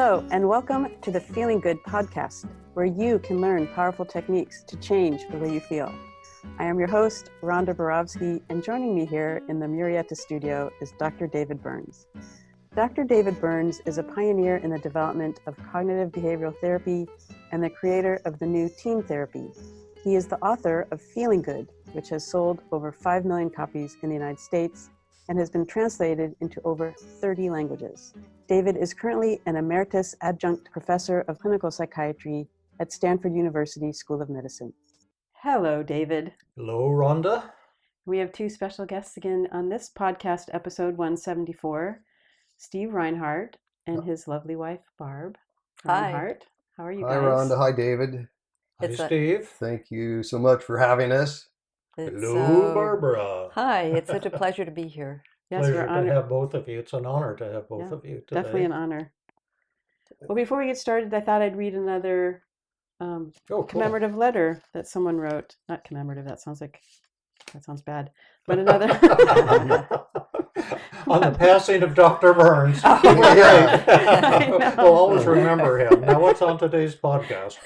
Hello, and welcome to the Feeling Good podcast, where you can learn powerful techniques to change the way you feel. I am your host, Rhonda, and joining me here in the Murietta Studio is Dr. David Burns. Dr. David Burns is a pioneer in the development of cognitive behavioral therapy and the creator of the new TEAM therapy. He is the author of Feeling Good, which has sold over 5 million copies in the United States and has been translated into over 30 languages. David is currently an emeritus adjunct professor of clinical psychiatry at Stanford University School of Medicine. Hello, David. Hello, Rhonda. We have two special guests again on this podcast, episode 174, Steve Reinhard and his lovely wife, Barb. Hi. Reinhard. How are you Hi, guys? Rhonda. Hi, David. Hi, Steve. Thank you so much for having us. Hello, Barbara. Hi, it's such a pleasure to be here. Yes, Pleasure we're to honored. have both of you. It's an honor to have both of you today. Definitely an honor. Well, before we get started, I thought I'd read another Cool. commemorative letter that someone wrote. Not commemorative, that sounds bad. But another. On the passing of Dr. Burns. Oh, Great. We'll always remember him. Now, what's on today's podcast?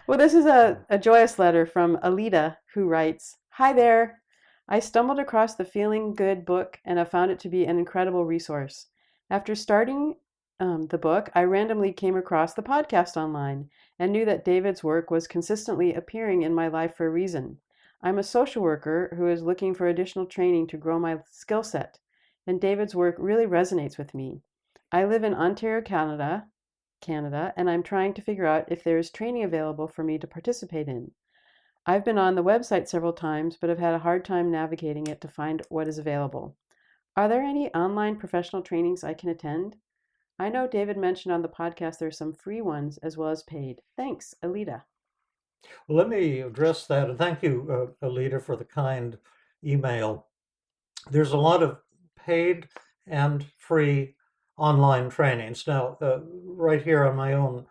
Well, this is a joyous letter from Alita, who writes, "Hi there. I stumbled across the Feeling Good book and have found it to be an incredible resource. After starting the book, I randomly came across the podcast online and knew that David's work was consistently appearing in my life for a reason. I'm a social worker who is looking for additional training to grow my skill set, and David's work really resonates with me. I live in Ontario, Canada, and I'm trying to figure out if there is training available for me to participate in. I've been on the website several times, but have had a hard time navigating it to find what is available. Are there any online professional trainings I can attend? I know David mentioned on the podcast there are some free ones as well as paid. Thanks, Alita." Well, let me address that. And thank you, Alita, for the kind email. There's a lot of paid and free online trainings. Now, right here on my own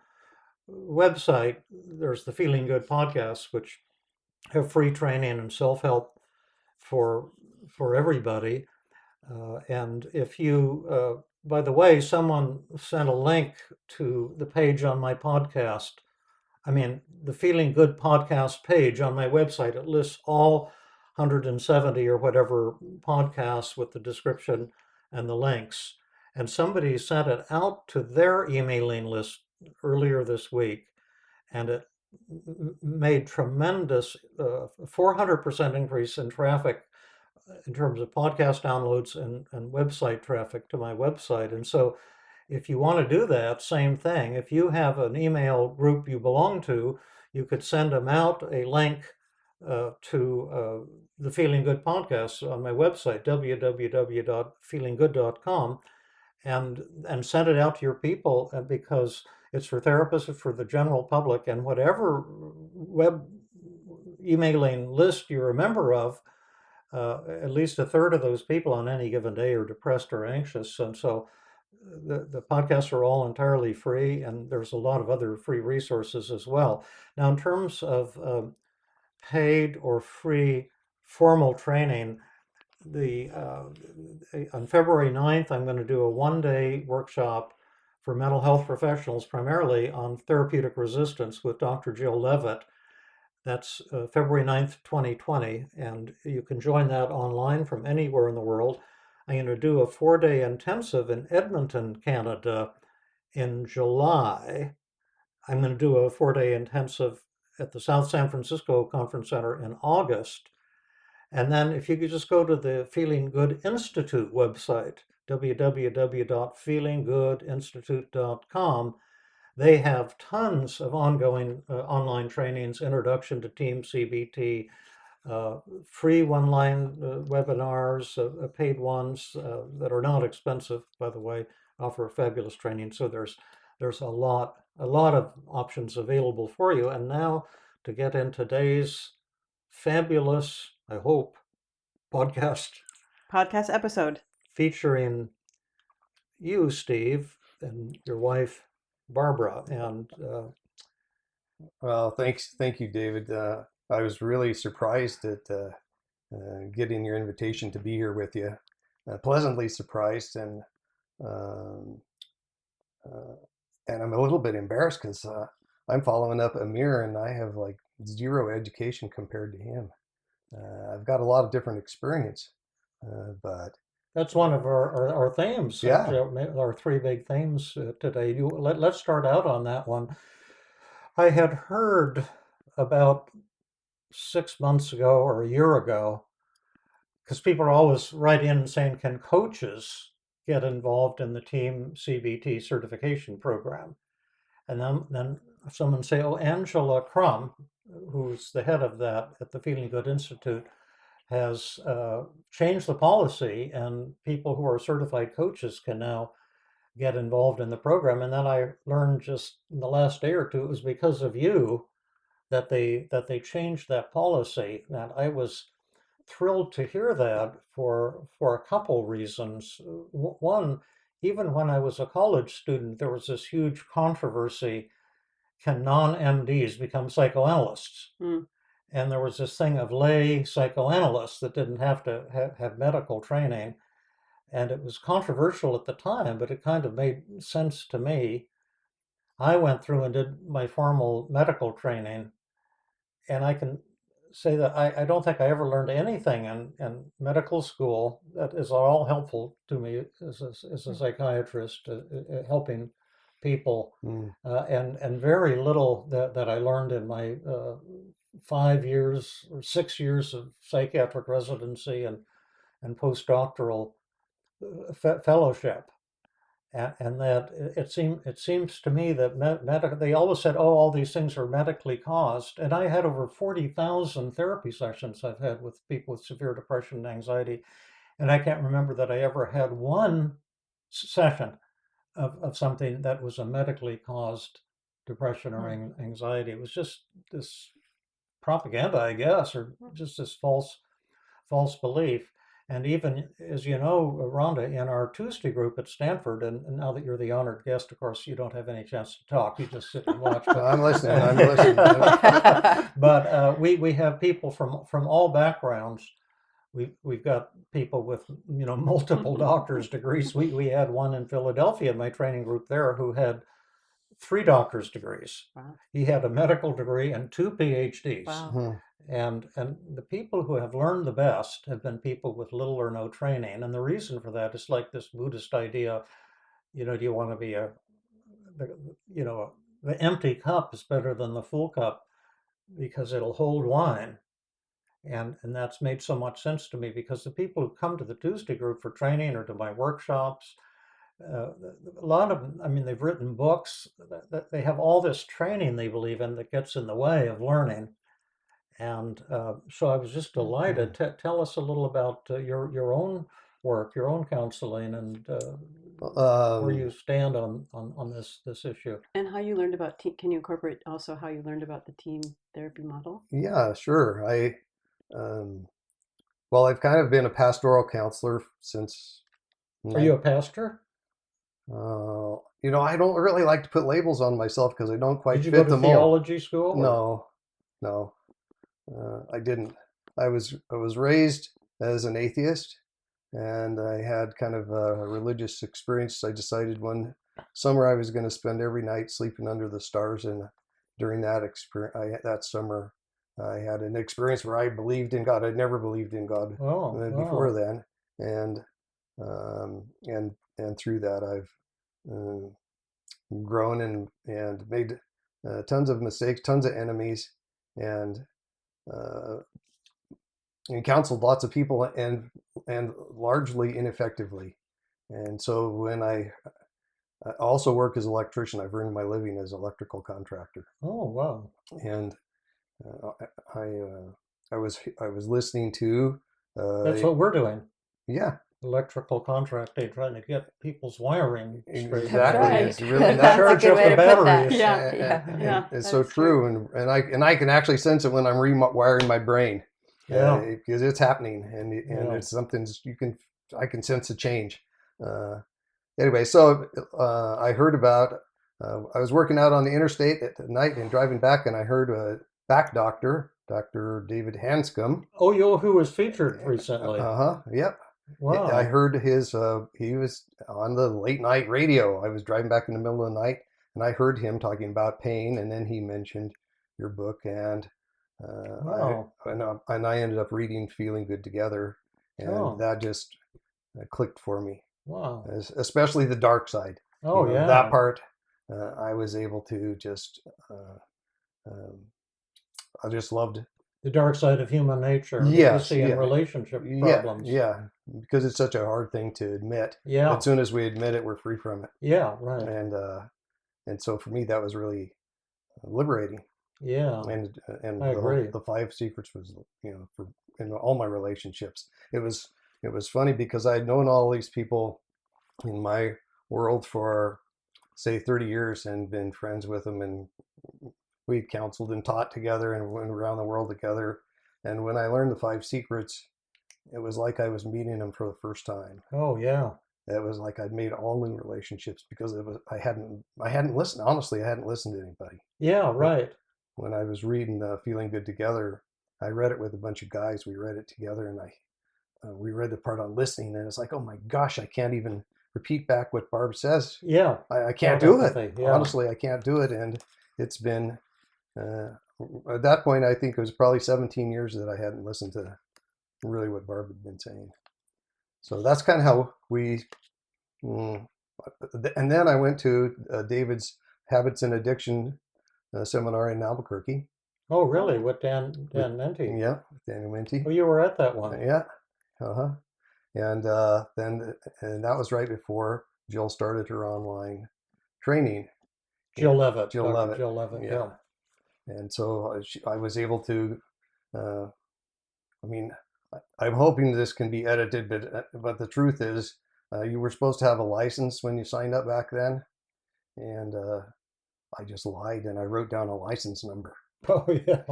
website, there's the Feeling Good podcast, which have free training and self-help for everybody. And if you, by the way, someone sent a link to the page on my podcast. The Feeling Good podcast page on my website. It lists all 170 or whatever podcasts with the description and the links. And somebody sent it out to their emailing list earlier this week, and it made tremendous 400% increase in traffic in terms of podcast downloads and website traffic to my website. And so if you want to do that, same thing. If you have an email group you belong to, you could send them out a link to the Feeling Good podcast on my website, www.feelinggood.com, and send it out to your people, because it's for therapists, it's for the general public, and whatever web emailing list you're a member of, at least a third of those people on any given day are depressed or anxious. And so the podcasts are all entirely free, and there's a lot of other free resources as well. Now, in terms of paid or free formal training, on February 9th, I'm going to do a one-day workshop for mental health professionals, primarily on therapeutic resistance with Dr. Jill Levitt. That's February 9th, 2020, and you can join that online from anywhere in the world. I'm going to do a 4-day intensive in Edmonton, Canada in July. I'm going to do a 4-day intensive at the South San Francisco Conference Center in August. And then if you could just go to the Feeling Good Institute website, www.feelinggoodinstitute.com, they have tons of ongoing online trainings, introduction to TEAM-CBT, free one-line webinars, paid ones that are not expensive, by the way, offer fabulous training. So there's a lot of options available for you. And now to get in today's fabulous, I hope, podcast episode featuring you, Steve, and your wife, Barbara. And Well, thank you, David. I was really surprised at getting your invitation to be here with you. Pleasantly surprised, and and I'm a little bit embarrassed because I'm following up Amir, and I have like zero education compared to him. I've got a lot of different experience, but That's one of our themes. Yeah. Our three big themes today. Let's start out on that one. I had heard about 6 months ago or a year ago, because people are always writing in saying, can coaches get involved in the TEAM-CBT certification program? And then someone say, oh, Angela Crum, who's the head of that at the Feeling Good Institute, has changed the policy, and people who are certified coaches can now get involved in the program. And then I learned just in the last day or two, it was because of you that they changed that policy. And I was thrilled to hear that for a couple reasons. One, even when I was a college student, there was this huge controversy: can non-MDs become psychoanalysts? Mm. And there was this thing of lay psychoanalysts that didn't have to have medical training. And it was controversial at the time, but it kind of made sense to me. I went through and did my formal medical training, and I can say that I don't think I ever learned anything in medical school that is at all helpful to me as a psychiatrist, helping people, and very little that I learned in my 5 years or 6 years of psychiatric residency and postdoctoral fellowship. And that it seems to me that they always said, oh, all these things are medically caused. And I had over 40,000 therapy sessions I've had with people with severe depression and anxiety. And I can't remember that I ever had one session of something that was a medically caused depression or anxiety. It was just this propaganda, I guess, or just this false belief. And even, as you know, Rhonda, in our Tuesday group at Stanford, and now that you're the honored guest, of course, you don't have any chance to talk. You just sit and watch. But, I'm listening. But we have people from all backgrounds. We've got people with multiple doctor's degrees. We had one in Philadelphia in my training group there who had 3 doctor's degrees. Wow. He had a medical degree and 2 PhDs. Wow. And the people who have learned the best have been people with little or no training. And the reason for that is like this Buddhist idea, do you want to be the empty cup is better than the full cup because it'll hold wine. And that's made so much sense to me, because the people who come to the Tuesday group for training or to my workshops, a lot of them, I mean, they've written books, that they have all this training they believe in that gets in the way of learning. And so I was just delighted. Tell us a little about your own work, your own counseling, and where you stand on this issue. And how you learned about can you incorporate also how you learned about the team therapy model? Yeah, sure. Well, I've kind of been a pastoral counselor since. Are you a pastor? I don't really like to put labels on myself because I don't quite Did you fit go to the mold. theology school? No, I didn't. I was raised as an atheist, and I had kind of a religious experience. I decided one summer I was going to spend every night sleeping under the stars, and during that experience, that summer, I had an experience where I believed in God. I'd never believed in God before then, and through that I've grown and made tons of mistakes, tons of enemies, and counseled lots of people and largely ineffectively. And so when I also work as an electrician, I've earned my living as an electrical contractor. Oh, wow. And I was listening to that's what we're doing. Yeah. Electrical contracting, trying to get people's wiring straight. Exactly. Right. It's really That's a charge good up way the to put that. batteries. Yeah. It's so true. And I can actually sense it when I'm rewiring my brain. Yeah. Because it's happening, and Yeah. it's something I can sense a change. Anyway, so I heard about. I was working out on the interstate at night and driving back, and I heard a back doctor, Dr. David Hanscom. Oh, who was featured recently? Yep. Wow. I heard he was on the late night radio. I was driving back in the middle of the night, and I heard him talking about pain, and then he mentioned your book, and Wow. I ended up reading Feeling Good Together, and Oh. that just clicked for me, Wow. especially the dark side. Oh, yeah. That part, I was able to just, I just loved. The dark side of human nature that you Yes, see in yeah, relationship problems. yeah, because it's such a hard thing to admit. Yeah. As soon as we admit it, we're free from it. Yeah, right. And so for me, that was really liberating. Yeah. And I agree. the 5 secrets was, for in all my relationships. It was funny because I'd known all these people in my world for, say, 30 years and been friends with them, and we counseled and taught together and went around the world together. And when I learned the 5 secrets, it was like I was meeting them for the first time. Oh, yeah. It was like I'd made all new relationships because I hadn't listened. Honestly, I hadn't listened to anybody. Yeah, right. When I was reading Feeling Good Together, I read it with a bunch of guys. We read it together, and we read the part on listening, and it's like, oh my gosh, I can't even repeat back what Barb says. Yeah. I can't do it. Yeah. Honestly, I can't do it. And it's been, at that point, I think it was probably 17 years that I hadn't listened to really what Barb had been saying. So that's kind of how and then I went to David's Habits and Addiction seminar in Albuquerque. Oh, really? With Dan Menti? Yeah, Daniel Menti. Oh, you were at that one? Yeah. And then that was right before Jill started her online training. Jill Levitt. Jill Levitt. Jill Levitt, yeah. And so I was able to, I'm hoping this can be edited, but the truth is, you were supposed to have a license when you signed up back then. And I just lied and I wrote down a license number. Oh, yeah.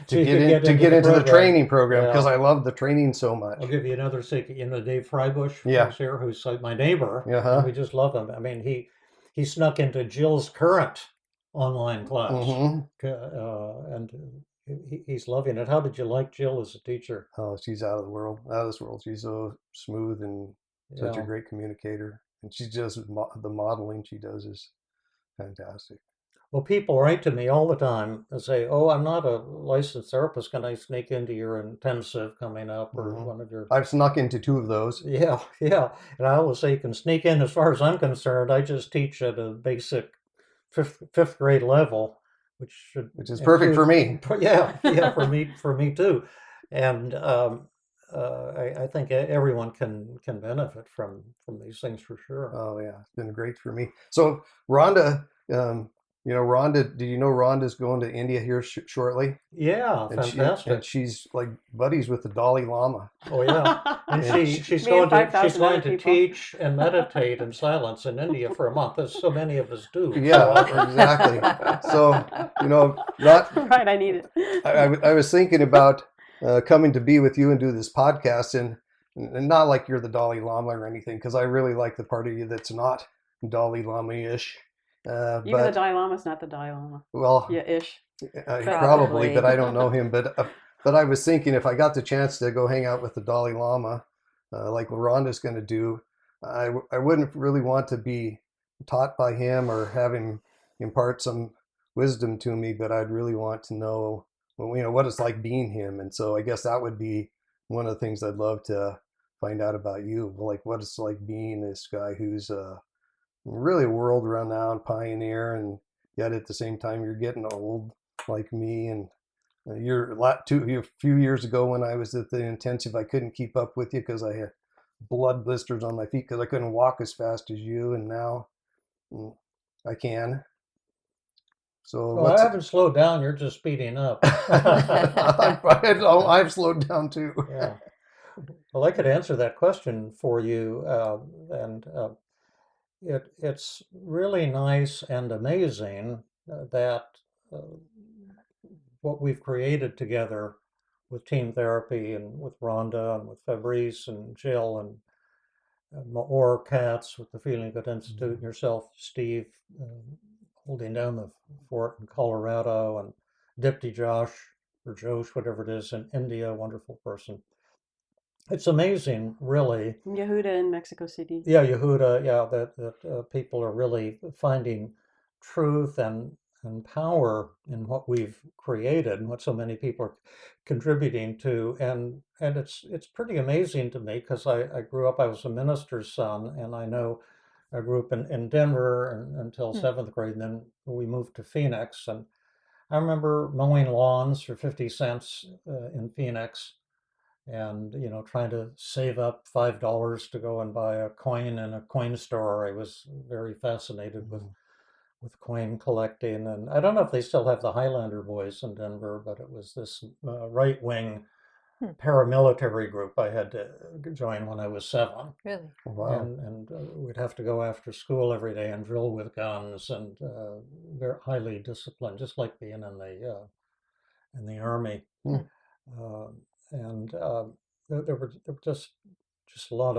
To get into the training program because I loved the training so much. I'll give you another secret. Dave Freibush who's here, who's my neighbor. And we just love him. I mean, he snuck into Jill's current online class, and he's loving it. How did you like Jill as a teacher? Oh, she's out of this world. She's so smooth and such a great communicator. And she does the modeling she does is fantastic. Well, people write to me all the time and say, "Oh, I'm not a licensed therapist. Can I sneak into your intensive coming up or one of your?" I've snuck into 2 of those. Yeah. And I always say you can sneak in. As far as I'm concerned, I just teach at a basic fifth grade level, which is perfect for me. Yeah, for me too. And I think everyone can benefit from these things for sure. Oh yeah, it's been great for me. So Rhonda. Rhonda, do you know Rhonda's going to India here shortly? Yeah, and fantastic. And she's like buddies with the Dalai Lama. Oh yeah, and she's going to teach and meditate in silence in India for a month, as so many of us do. Yeah, exactly. So not right. I need it. I was thinking about coming to be with you and do this podcast, and not like you're the Dalai Lama or anything, because I really like the part of you that's not Dalai Lama-ish. Even the Dalai Lama's not the Dalai Lama. Well, yeah, ish. Probably, but I don't know him. But I was thinking if I got the chance to go hang out with the Dalai Lama, like Rhonda's going to do, I wouldn't really want to be taught by him or have him impart some wisdom to me, but I'd really want to know, what it's like being him. And so I guess that would be one of the things I'd love to find out about you, like what it's like being this guy who's really a world-renowned pioneer, and yet at the same time you're getting old like me. And a few years ago when I was at the intensive, I couldn't keep up with you because I had blood blisters on my feet because I couldn't walk as fast as you, and now I can. So I haven't slowed down. You're just speeding up. I've slowed down too. Yeah. Well, I could answer that question for you, and it's really nice and amazing that what we've created together with team therapy and with Rhonda and with Fabrice and Jill and Maor Katz with the Feeling Good Institute and yourself, Steve, holding down the fort in Colorado, and Dipti Josh or Josh, whatever it is, in India, wonderful person. it's amazing, really. Yehuda in Mexico City. Yeah, Yehuda, yeah, that people are really finding truth and power in what we've created and what so many people are contributing to, and it's pretty amazing to me because I grew up, I was a minister's son, and I grew up in Denver until Hmm. seventh grade, and then we moved to Phoenix, and I remember mowing lawns for 50 cents in Phoenix, and trying to save up $5 to go and buy a coin in a coin store. I was very fascinated with coin collecting, and I don't know if they still have the Highlander Boys in Denver, but it was this right wing Hmm. paramilitary group I had to join when I was 7. Really? Wow. And we'd have to go after school every day and drill with guns, and very highly disciplined, just like being in the army. Hmm. Uh, and there were just a lot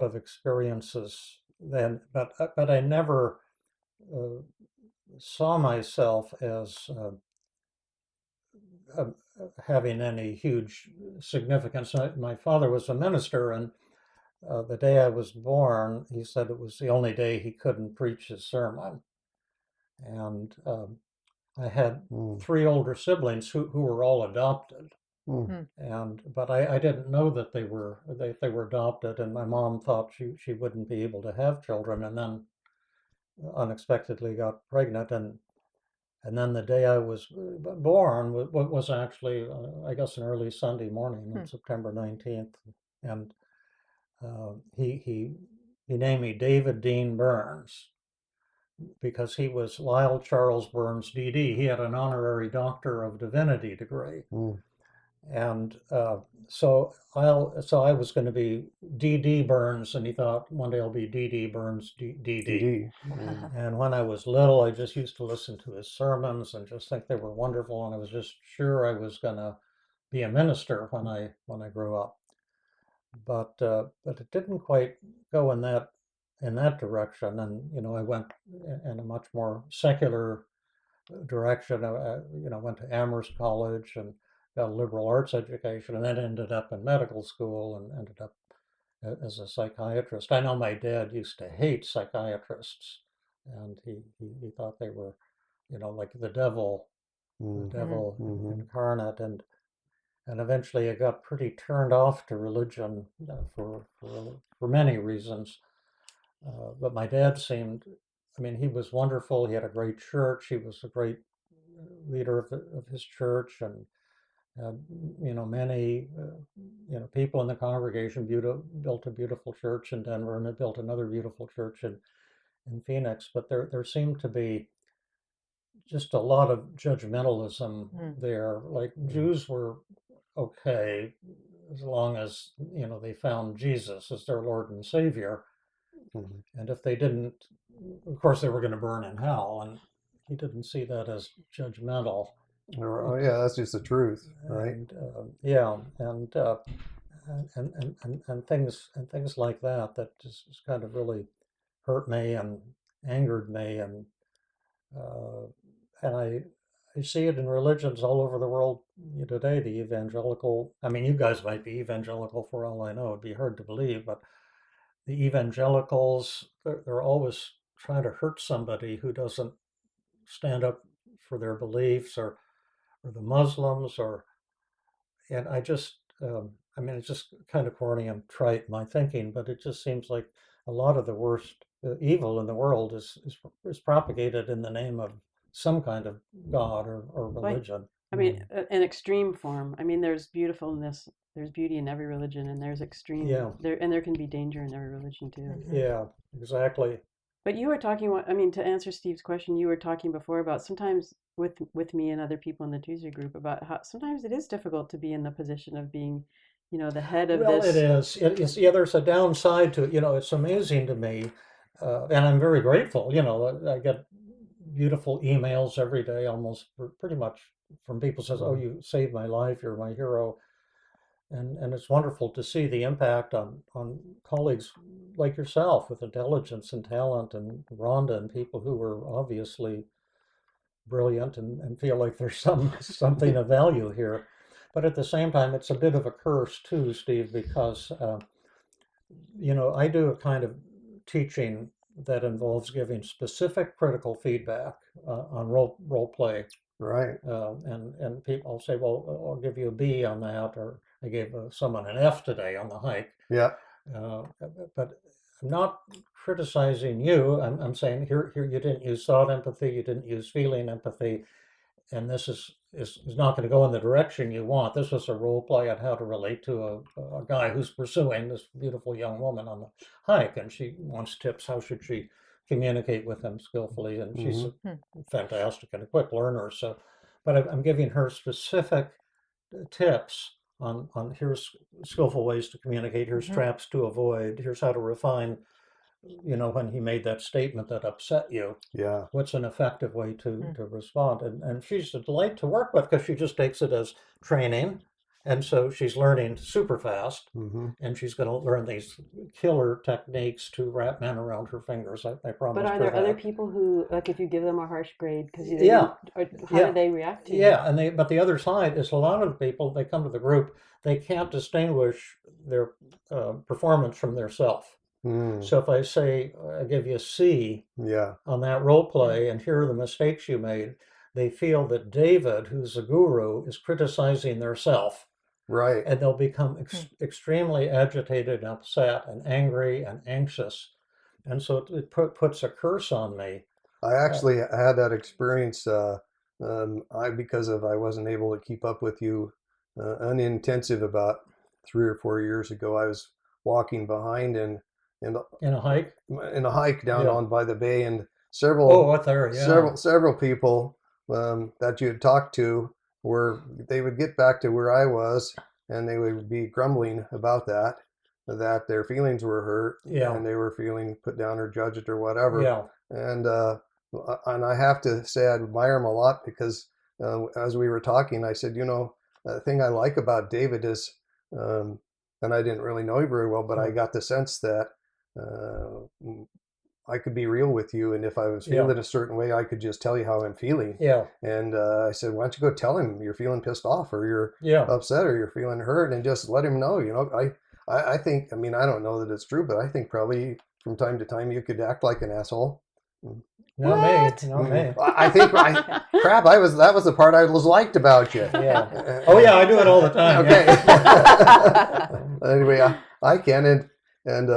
of experiences then, but I never uh, saw myself as uh, having any huge significance. My father was a minister, and the day I was born, he said it was the only day he couldn't preach his sermon. And I had Hmm. 3 older siblings who were all adopted. Hmm. Hmm. But I didn't know that they were adopted, and my mom thought she wouldn't be able to have children, and then unexpectedly got pregnant, and then the day I was born was actually I guess an early Sunday morning Hmm. on September 19th, and he named me David Dean Burns because he was Lyle Charles Burns DD. He had an honorary Doctor of Divinity degree. Hmm. And so I was going to be D.D. Burns, and he thought one day I'll be D.D. Burns D.D. DD. Hmm. And when I was little, I just used to listen to his sermons and just think they were wonderful, and I was just sure I was going to be a minister when I grew up. But it didn't quite go in that direction, and I went in a much more secular direction. Went to Amherst College and got a liberal arts education, and then ended up in medical school and ended up as a psychiatrist. I know my dad used to hate psychiatrists, and he thought they were, like the devil, the Hmm. devil Hmm. incarnate, and eventually I got pretty turned off to religion for many reasons. But my dad seemed, I mean, he was wonderful. He had a great church. He was a great leader of his church, and many people in the congregation built a beautiful church in Denver, and they built another beautiful church in Phoenix. But there seemed to be just a lot of judgmentalism Hmm. there. Like Hmm. Jews were okay as long as they found Jesus as their Lord and Savior, Hmm. and if they didn't, of course they were going to burn in hell. And he didn't see that as judgmental. Oh, yeah, that's just the truth, right? And yeah, and things like that just kind of really hurt me and angered me, uh, and I see it in religions all over the world today. The evangelical, I mean, you guys might be evangelical for all I know. It'd be hard to believe, but the evangelicals, they're always trying to hurt somebody who doesn't stand up for their beliefs, or the Muslims, and I mean, it's just kind of corny and trite, my thinking, but it just seems like a lot of the worst evil in the world is propagated in the name of some kind of God or Like, religion. I mean, an extreme form. I mean, there's beautifulness, there's beauty in every religion, and there's extreme Yeah, and there can be danger in every religion too. Mhm. yeah, exactly. But you were talking, I mean, to answer Steve's question, you were talking before about sometimes with me and other people in the Tuesday group about how sometimes it is difficult to be in the position of being, the head of Well, it this. is. It is. Yeah, there's a downside to it. It's amazing to me, and I'm very grateful. I get beautiful emails every day, almost pretty much from people says, "Oh, Hmm. you saved my life. You're my hero," and it's wonderful to see the impact on colleagues like yourself with intelligence and talent, and Rhonda, and people who are obviously brilliant and feel like there's something of value here. But at the same time, it's a bit of a curse too, Steve, because I do a kind of teaching that involves giving specific critical feedback on role play. Right. And people say, well, I'll give you a B on that, or I gave someone an F today on the hike. Yeah. But I'm not criticizing you. I'm saying here you didn't use thought empathy, you didn't use feeling empathy, and this is not going to go in the direction you want. This was a role play on how to relate to a guy who's pursuing this beautiful young woman on the hike, and she wants tips. How should she communicate with him skillfully? And she's fantastic and a quick learner. So, but I'm giving her specific tips on here's skillful ways to communicate. Here's traps to avoid. Here's how to refine. When he made that statement that upset you, Yeah. what's an effective way to respond? And she's a delight to work with because she just takes it as training. And so she's learning super fast, and she's going to learn these killer techniques to wrap men around her fingers. I promise. But are her there that. other people who, like, if you give them a harsh grade, because Yeah. how do they react to you? Yeah, but the other side is a lot of the people, they come to the group, they can't distinguish their performance from their self. So if I say, I give you a C on that role play, and here are the mistakes you made, they feel that David, who's a guru, is criticizing their self. Right. And they'll become extremely agitated and upset and angry and anxious. And so it puts a curse on me. I actually had that experience because I wasn't able to keep up with you unintensive about 3 or 4 years ago. I was walking behind in a hike down on by the bay, and several people that you had talked to they would get back to where I was, and they would be grumbling about that their feelings were hurt, and they were feeling put down or judged or whatever. And I have to say I admire them a lot, because as we were talking, I said, the thing I like about David is, and I didn't really know you very well, but I got the sense that I could be real with you, and if I was feeling a certain way, I could just tell you how I'm feeling. And I said, why don't you go tell him you're feeling pissed off, or you're upset, or you're feeling hurt, and just let him know. I think, I don't know that it's true, but I think probably from time to time you could act like an asshole. Not me. I think crap. That was the part I was liked about you. Yeah. Oh yeah, I do it all the time. Okay. Anyway, I can, and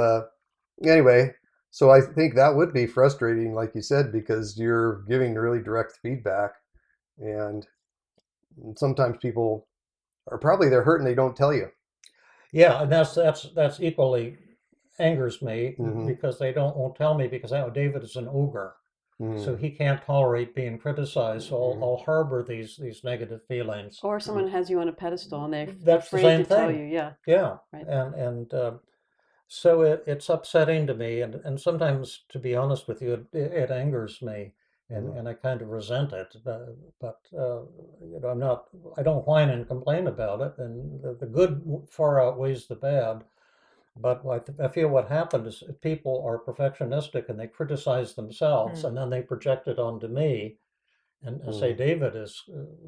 anyway, so I think that would be frustrating, like you said, because you're giving really direct feedback, and sometimes people are probably they're hurt and they don't tell you. Yeah, and that's equally angers me, because they won't tell me, because David is an ogre. So he can't tolerate being criticized. So I'll harbor these negative feelings. Or someone has you on a pedestal and they're That's afraid the same to thing. tell you. Yeah. Right. And so it's upsetting to me, and sometimes, to be honest with you, it angers me, and I kind of resent it. But I don't whine and complain about it, and the good far outweighs the bad. But I feel what happened is people are perfectionistic and they criticize themselves, and then they project it onto me, and say David is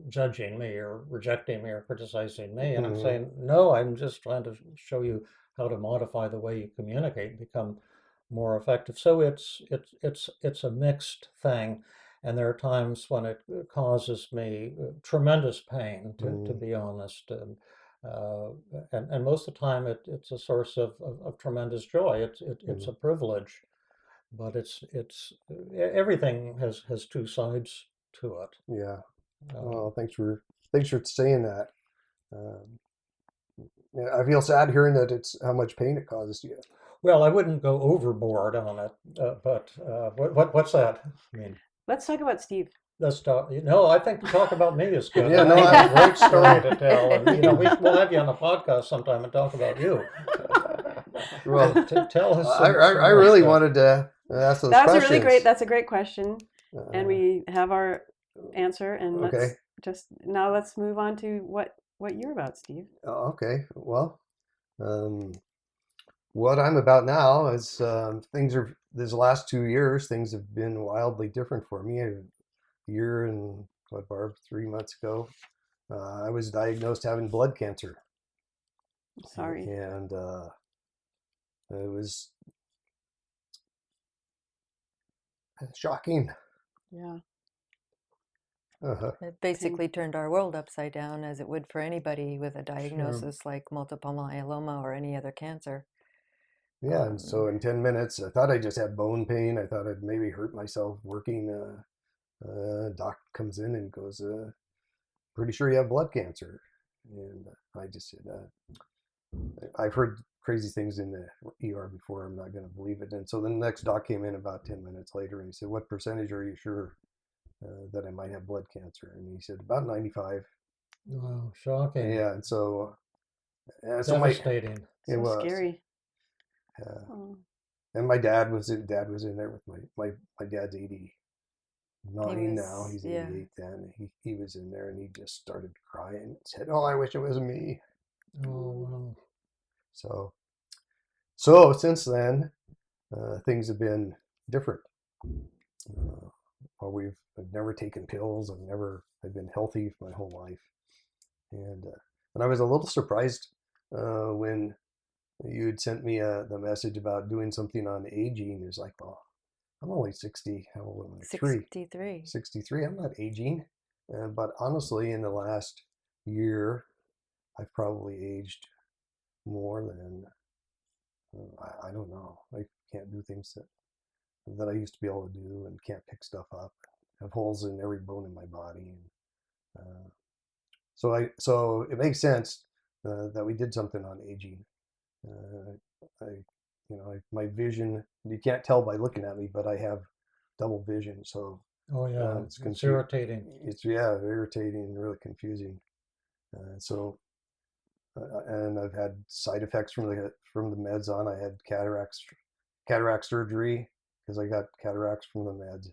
judging me or rejecting me or criticizing me. And I'm saying, no, I'm just trying to show you how to modify the way you communicate and become more effective. So it's a mixed thing. And there are times when it causes me tremendous pain, to be honest. And most of the time it's a source of tremendous joy. It's a privilege, but it's everything has two sides to it. Yeah. Well, thanks for saying that. I feel sad hearing that it's how much pain it causes you. Well, I wouldn't go overboard on it, but what's that? I mean, Let's talk about Steve. Let's talk. I think to talk about me is good. Yeah, no, I have a great story to tell. And, we'll have you on the podcast sometime and talk about you. Well, tell us. I really wanted to ask those questions. That's a great question, and we have our answer. And let's move on to what you're about, Steve. Okay. Well, what I'm about now is these last 2 years, things have been wildly different for me. A year and Barb, 3 months ago, I was diagnosed having blood cancer. Sorry. And it was shocking. Yeah. Uh-huh. It basically turned our world upside down, as it would for anybody with a diagnosis like multiple myeloma or any other cancer. Yeah, and so in 10 minutes, I thought I just had bone pain. I thought I'd maybe hurt myself working. Doc comes in and goes, pretty sure you have blood cancer. And I just said, I've heard crazy things in the ER before. I'm not going to believe it. And so the next doc came in about 10 minutes later and he said, what percentage are you sure that I might have blood cancer? And he said, about 95. Wow, shocking. Yeah, and so Devastating. So it was scary. Oh. And my dad was in there with my dad's 89 now. He's 88 then. He was in there and he just started crying and said, "Oh, I wish it was me." Oh, wow. So since then, things have been different. I've never taken pills. I've been healthy my whole life, and I was a little surprised when you had sent me the message about doing something on aging. It's like, well, I'm only 60. How old am I? 63. 63. I'm not aging. But honestly, in the last year, I've probably aged more than, I don't know. I can't do things that I used to be able to do and can't pick stuff up. I have holes in every bone in my body. And, so it makes sense that we did something on aging. My vision, you can't tell by looking at me, but I have double vision. So oh yeah, it's irritating. It's irritating and really confusing. And I've had side effects from the meds on. I had cataract surgery because I got cataracts from the meds.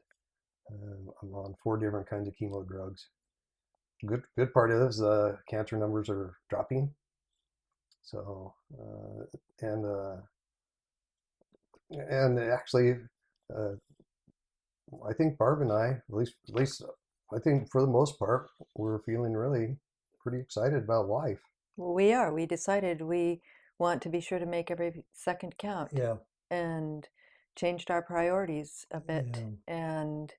I'm on 4 different kinds of chemo drugs. Good part of this, cancer numbers are dropping. So, and actually, I think Barb and I, at least, I think for the most part, we're feeling really pretty excited about life. Well, we are. We decided we want to be sure to make every second count. Yeah. And changed our priorities a bit. Yeah. And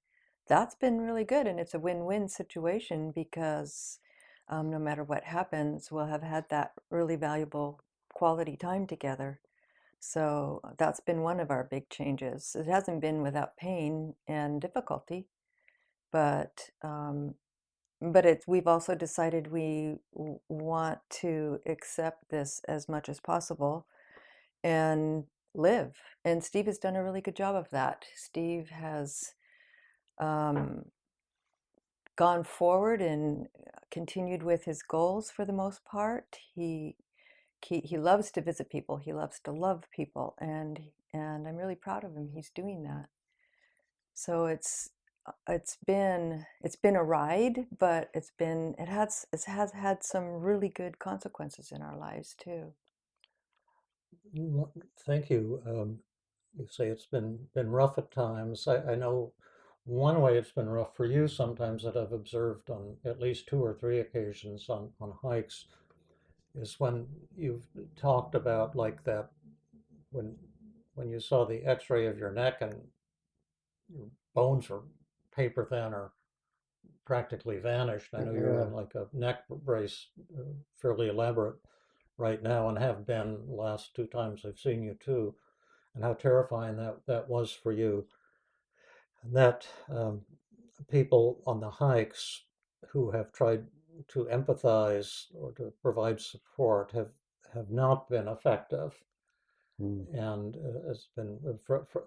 that's been really good. And it's a win-win situation because no matter what happens, we'll have had that really valuable quality time together. So that's been one of our big changes. It hasn't been without pain and difficulty, but we've also decided we want to accept this as much as possible and live. And Steve has done a really good job of that. Steve has gone forward and continued with his goals for the most part. He loves to visit people. He loves to love people, and I'm really proud of him. He's doing that. So it's been a ride, but it has had some really good consequences in our lives too. Thank you. You say it's been rough at times. I know one way it's been rough for you sometimes that I've observed on at least 2 or 3 occasions on hikes is when you've talked about like that when you saw the x-ray of your neck and your bones were paper thin or practically vanished. I know you're in like a neck brace, fairly elaborate right now, and have been the last 2 times I've seen you too, and how terrifying that was for you. And that people on the hikes who have tried to empathize or to provide support have not been effective. And it's been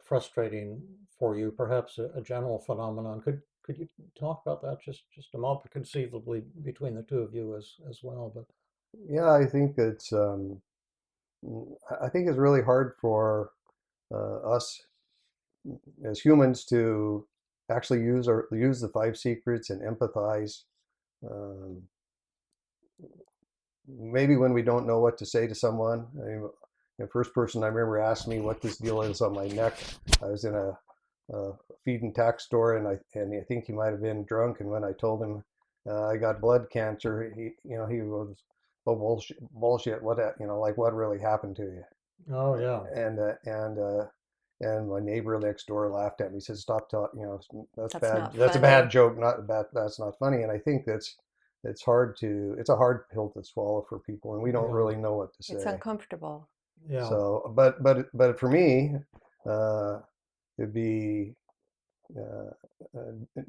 frustrating for you, perhaps a general phenomenon. Could you talk about that just a moment, conceivably between the 2 of you as well? But yeah, I think it's really hard for us as humans to actually use the 5 secrets and empathize. Maybe when we don't know what to say to someone. The first person I remember asked me what this deal is on my neck. I was in a feed and tack store, and I think he might have been drunk. And when I told him I got blood cancer. He was, oh, bullshit. What, like what really happened to you? Oh, yeah. And my neighbor next door laughed at me. He said, "Stop talking. That's That's bad. not That's a bad funny. joke. Not bad. That's not funny." And I think it's a hard pill to swallow for people, and we don't Yeah. really know what to It's say. uncomfortable. Yeah. So, but for me, uh, it'd be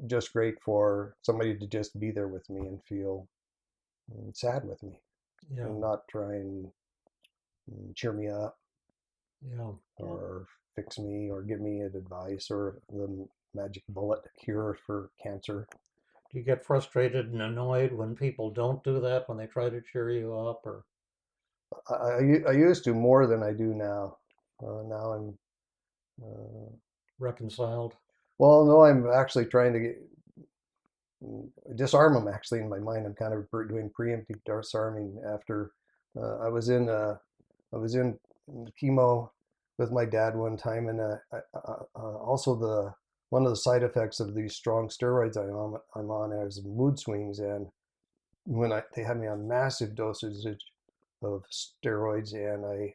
just great for somebody to just be there with me and feel sad with me, Yeah. and not try and cheer me up Yeah. or fix me or give me advice or the magic bullet cure for cancer. Do you get frustrated and annoyed when people don't do that, when they try to cheer you up, or I used to more than I do now. Now I'm reconciled? well, no, I'm actually trying to disarm them. Actually, in my mind, I'm kind of doing preemptive disarming. After I was in chemo with my dad one time, and also the one of the side effects of these strong steroids I'm on is mood swings, and they had me on massive dosage of steroids, and I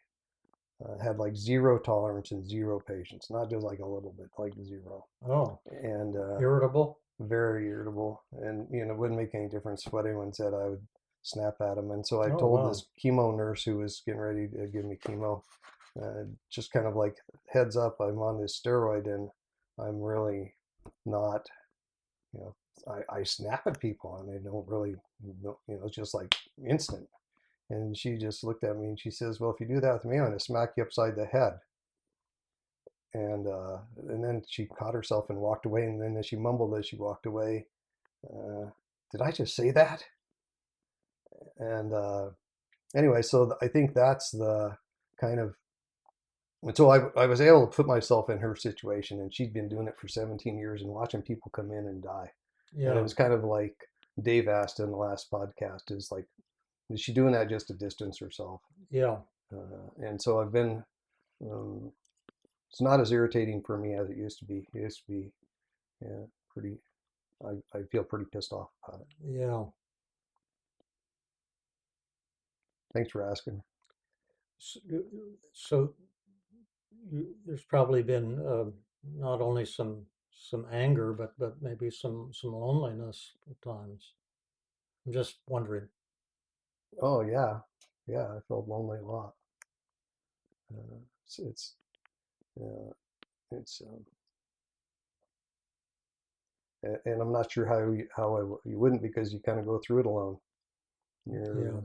had like zero tolerance in zero patients, not just like a little bit, like zero, Oh, and irritable? very irritable, and it wouldn't make any difference what anyone said. I would snap at them, and so I Oh, told wow. this chemo nurse who was getting ready to give me chemo, just kind of like, heads up, I'm on this steroid, and I'm really not, you know, I snap at people, and I don't really, it's just like instant. And she just looked at me and she says, "Well, if you do that with me, I'm going to smack you upside the head." And then she caught herself and walked away. And then as she mumbled as she walked away, "Did I just say that?" And anyway, so I think that's the kind of, and so I was able to put myself in her situation, and she'd been doing it for 17 years and watching people come in and die. And it Yeah. was kind of like Dave asked in the last podcast, is like, is she doing that just to distance herself? Yeah. And so I've been, um, it's not as irritating for me as it used to be. It used to be, yeah, pretty, I feel pretty pissed off about it. Yeah. Thanks for asking. So there's probably been not only some anger, but maybe some loneliness at times. I'm just wondering. Oh yeah, yeah, I felt lonely a lot. It's uh, it's and I'm not sure you wouldn't, because you kind of go through it alone. Yeah. You're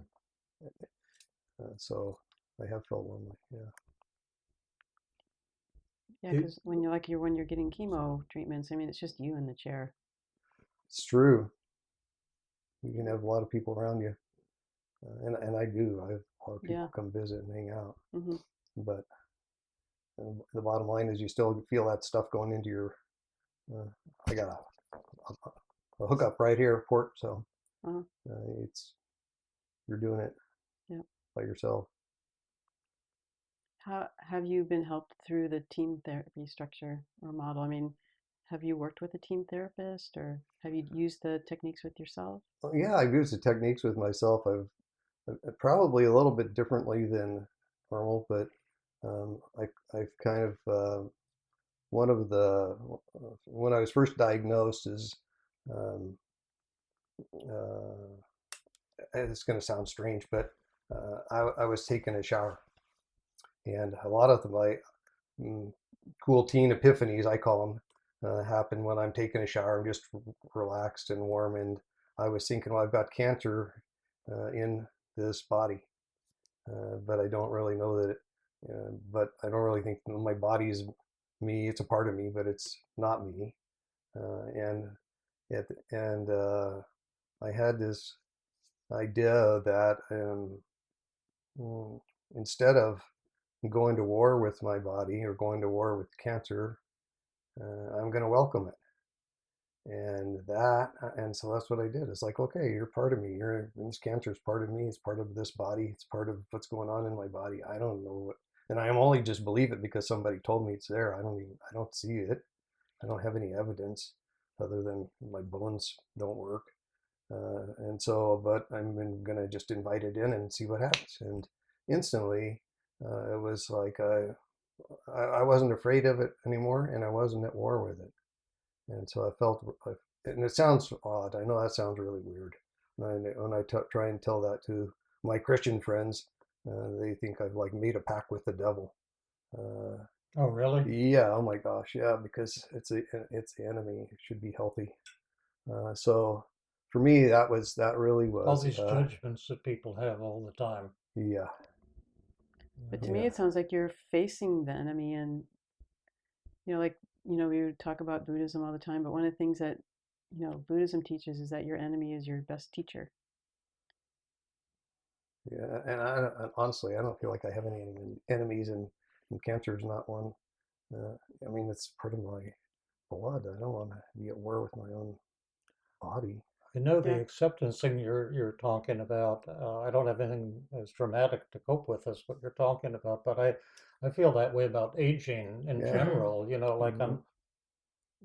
So I have felt lonely. Yeah, Yeah, Do, because when you're getting chemo treatments, I mean, it's just you in the chair. it's true. You can have a lot of people around you, and I do. I have a lot of people Yeah. come visit and hang out. Hmm. But the bottom line is, you still feel that stuff going into your. I got a hookup right here, port. So Uh-huh. it's you're doing it Yeah. by yourself. How have you been helped through the team therapy structure or model? I mean, have you worked with a team therapist or have you used the techniques with yourself? Yeah, I've used the techniques with myself. Probably a little bit differently than normal, but I've kind of one of the when I was first diagnosed is um, uh, it's going to sound strange, but I was taking a shower, and a lot of my cool teen epiphanies, I call them, happen when I'm taking a shower. I'm just relaxed and warm, and I was thinking, well, I've got cancer in this body, but I don't really know that. But I don't really think my body is me. It's a part of me, but it's not me. And I had this idea that instead of going to war with my body or going to war with cancer, I'm going to welcome it. And so that's what I did. It's like, okay, you're part of me. This cancer is part of me. It's part of this body. It's part of what's going on in my body. I don't know what, and I only just believe it because somebody told me it's there. I don't see it. I don't have any evidence other than my bones don't work. But I'm going to just invite it in and see what happens. And instantly, it was like I wasn't afraid of it anymore, and I wasn't at war with it. And so I felt, and it sounds odd. I know that sounds really weird. When I try and tell that to my Christian friends, they think I've like made a pact with the devil. Oh, really? Yeah. Oh my gosh. Yeah. Because it's the enemy. It should be healthy. So for me, that really All was. these judgments that people have all the time. Yeah. But to Yeah. me, it sounds like you're facing the enemy, and like we would talk about Buddhism all the time, but one of the things that Buddhism teaches is that your enemy is your best teacher. Yeah. And honestly, I don't feel like I have any enemies, and cancer is not one. I mean, it's part of my blood. I don't want to be at war with my own body. I know the Yeah. acceptance thing you're talking about. I don't have anything as dramatic to cope with as what you're talking about, but I feel that way about aging in Yeah. general. Like I'm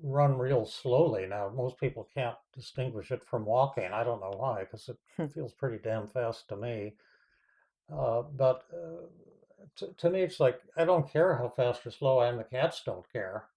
run real slowly now. Most people can't distinguish it from walking. I don't know why, because it feels pretty damn fast to me. But to me, it's like I don't care how fast or slow I am. The cats don't care.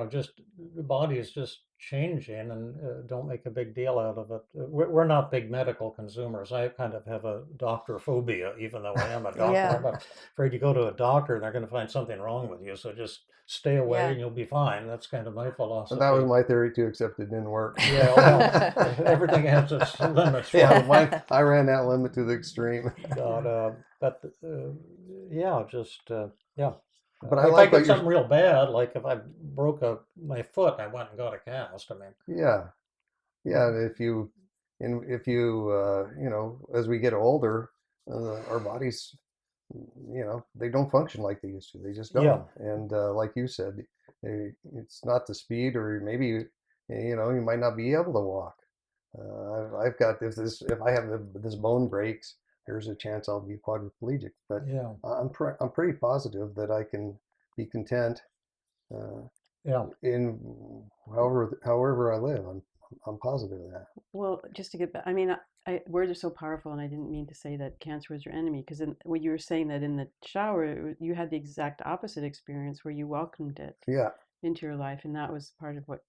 Just the body is just changing, and don't make a big deal out of it. We're not big medical consumers. I kind of have a doctor phobia, even though I am a doctor. Yeah. I'm afraid you go to a doctor and they're going to find something wrong with you. So just stay away Yeah. and you'll be fine. That's kind of my philosophy. And that was my theory too, except it didn't work. Yeah, well, everything has its limits. Yeah, Right? I ran that limit to the extreme. Yeah. But I If I like get what something you're. real bad, like if I broke my foot, I went and got a cast. I mean, Yeah, yeah. If you, as we get older, our bodies, they don't function like they used to. They just don't. yeah, And like you said, it's not the speed, or maybe you might not be able to walk. I've got if I have this bone breaks, there's a chance I'll be quadriplegic. But yeah, I'm pretty positive that I can be content yeah. in however I live. I'm positive of that. Well, just to get back, I mean, words are so powerful, and I didn't mean to say that cancer was your enemy, because when you were saying that in the shower, you had the exact opposite experience where you welcomed it Yeah, into your life, and that was part of what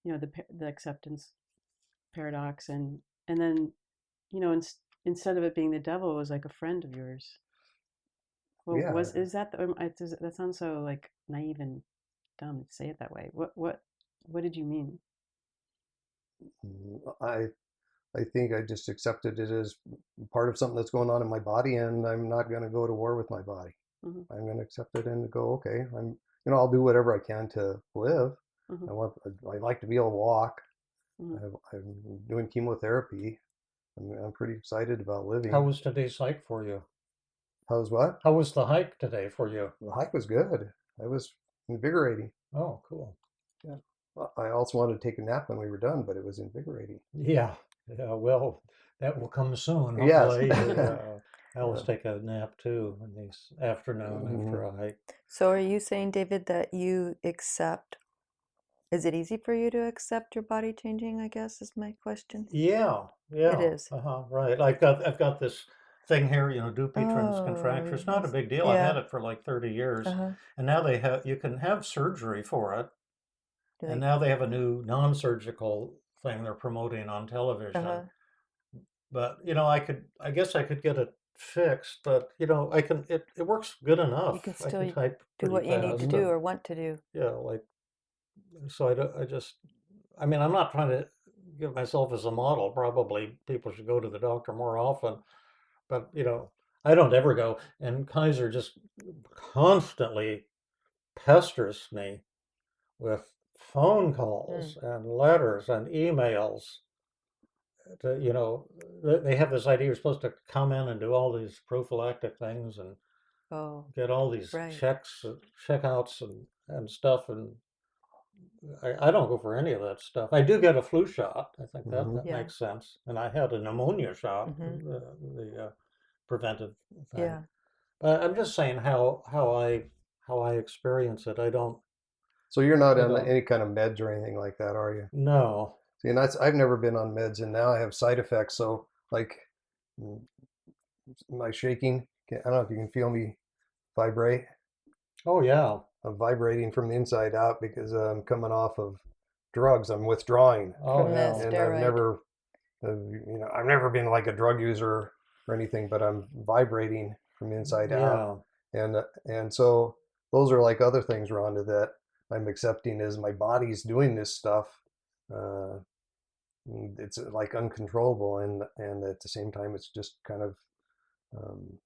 the acceptance paradox, and then instead of it being the devil, it was like a friend of yours. Well, yeah. is that that sounds so like naive and dumb to say it that way. What did you mean? I I think I just accepted it as part of something that's going on in my body, and I'm not going to go to war with my body. Hmm. I'm going to accept it and go, okay, I'll do whatever I can to live. Hmm. I like to be able to walk. Hmm. I'm doing chemotherapy. I'm pretty excited about living. How was today's hike for you? How's what? How was the hike today for you? The hike was good. It was invigorating. Oh, cool. Yeah. I also wanted to take a nap when we were done, but it was invigorating. Yeah, yeah. Well, that will come soon, Yes. hopefully. I always take a nap too in the afternoon after a hike. So are you saying, David, that you accept, is it easy for you to accept your body changing, I guess, is my question? Yeah, It yeah. is. Right. I've got this thing here, Dupuytren's contractor. It's not a yes. big deal. I've had Yeah. it for like 30 years. Uh-huh. And now you can have surgery for it. Do And they- now they have a new non-surgical thing they're promoting on television. Uh-huh. But I guess I could get it fixed, but it works good enough. You can I still can type do pretty what you need to fast. do or want to do. Yeah, so I mean, I'm not trying to give myself as a model. Probably people should go to the doctor more often, but I don't ever go. And Kaiser just constantly pesters me with phone calls and letters and emails. They have this idea you're supposed to come in and do all these prophylactic things and Oh, get all these right. checkouts and stuff, and I don't go for any of that stuff. I do get a flu shot. I think that Yeah. makes sense, and I had a pneumonia shot, Mhm. the preventive thing. Yeah. But I'm just saying how I experience it. I don't. So you're not I on don't. any kind of meds or anything like that, are you? No, See, and I've never been on meds, and now I have side effects. So like mm, my shaking, I don't know if you can feel me vibrate. Oh yeah. I'm vibrating from the inside out because I'm coming off of drugs. I'm withdrawing, Oh From the yeah. and I've steroid. never, I've never been like a drug user or anything, but I'm vibrating from the inside out, Yeah. and so those are like other things, Rhonda, that I'm accepting is my body's doing this stuff. Uh, it's like uncontrollable, and at the same time, it's just kind of um,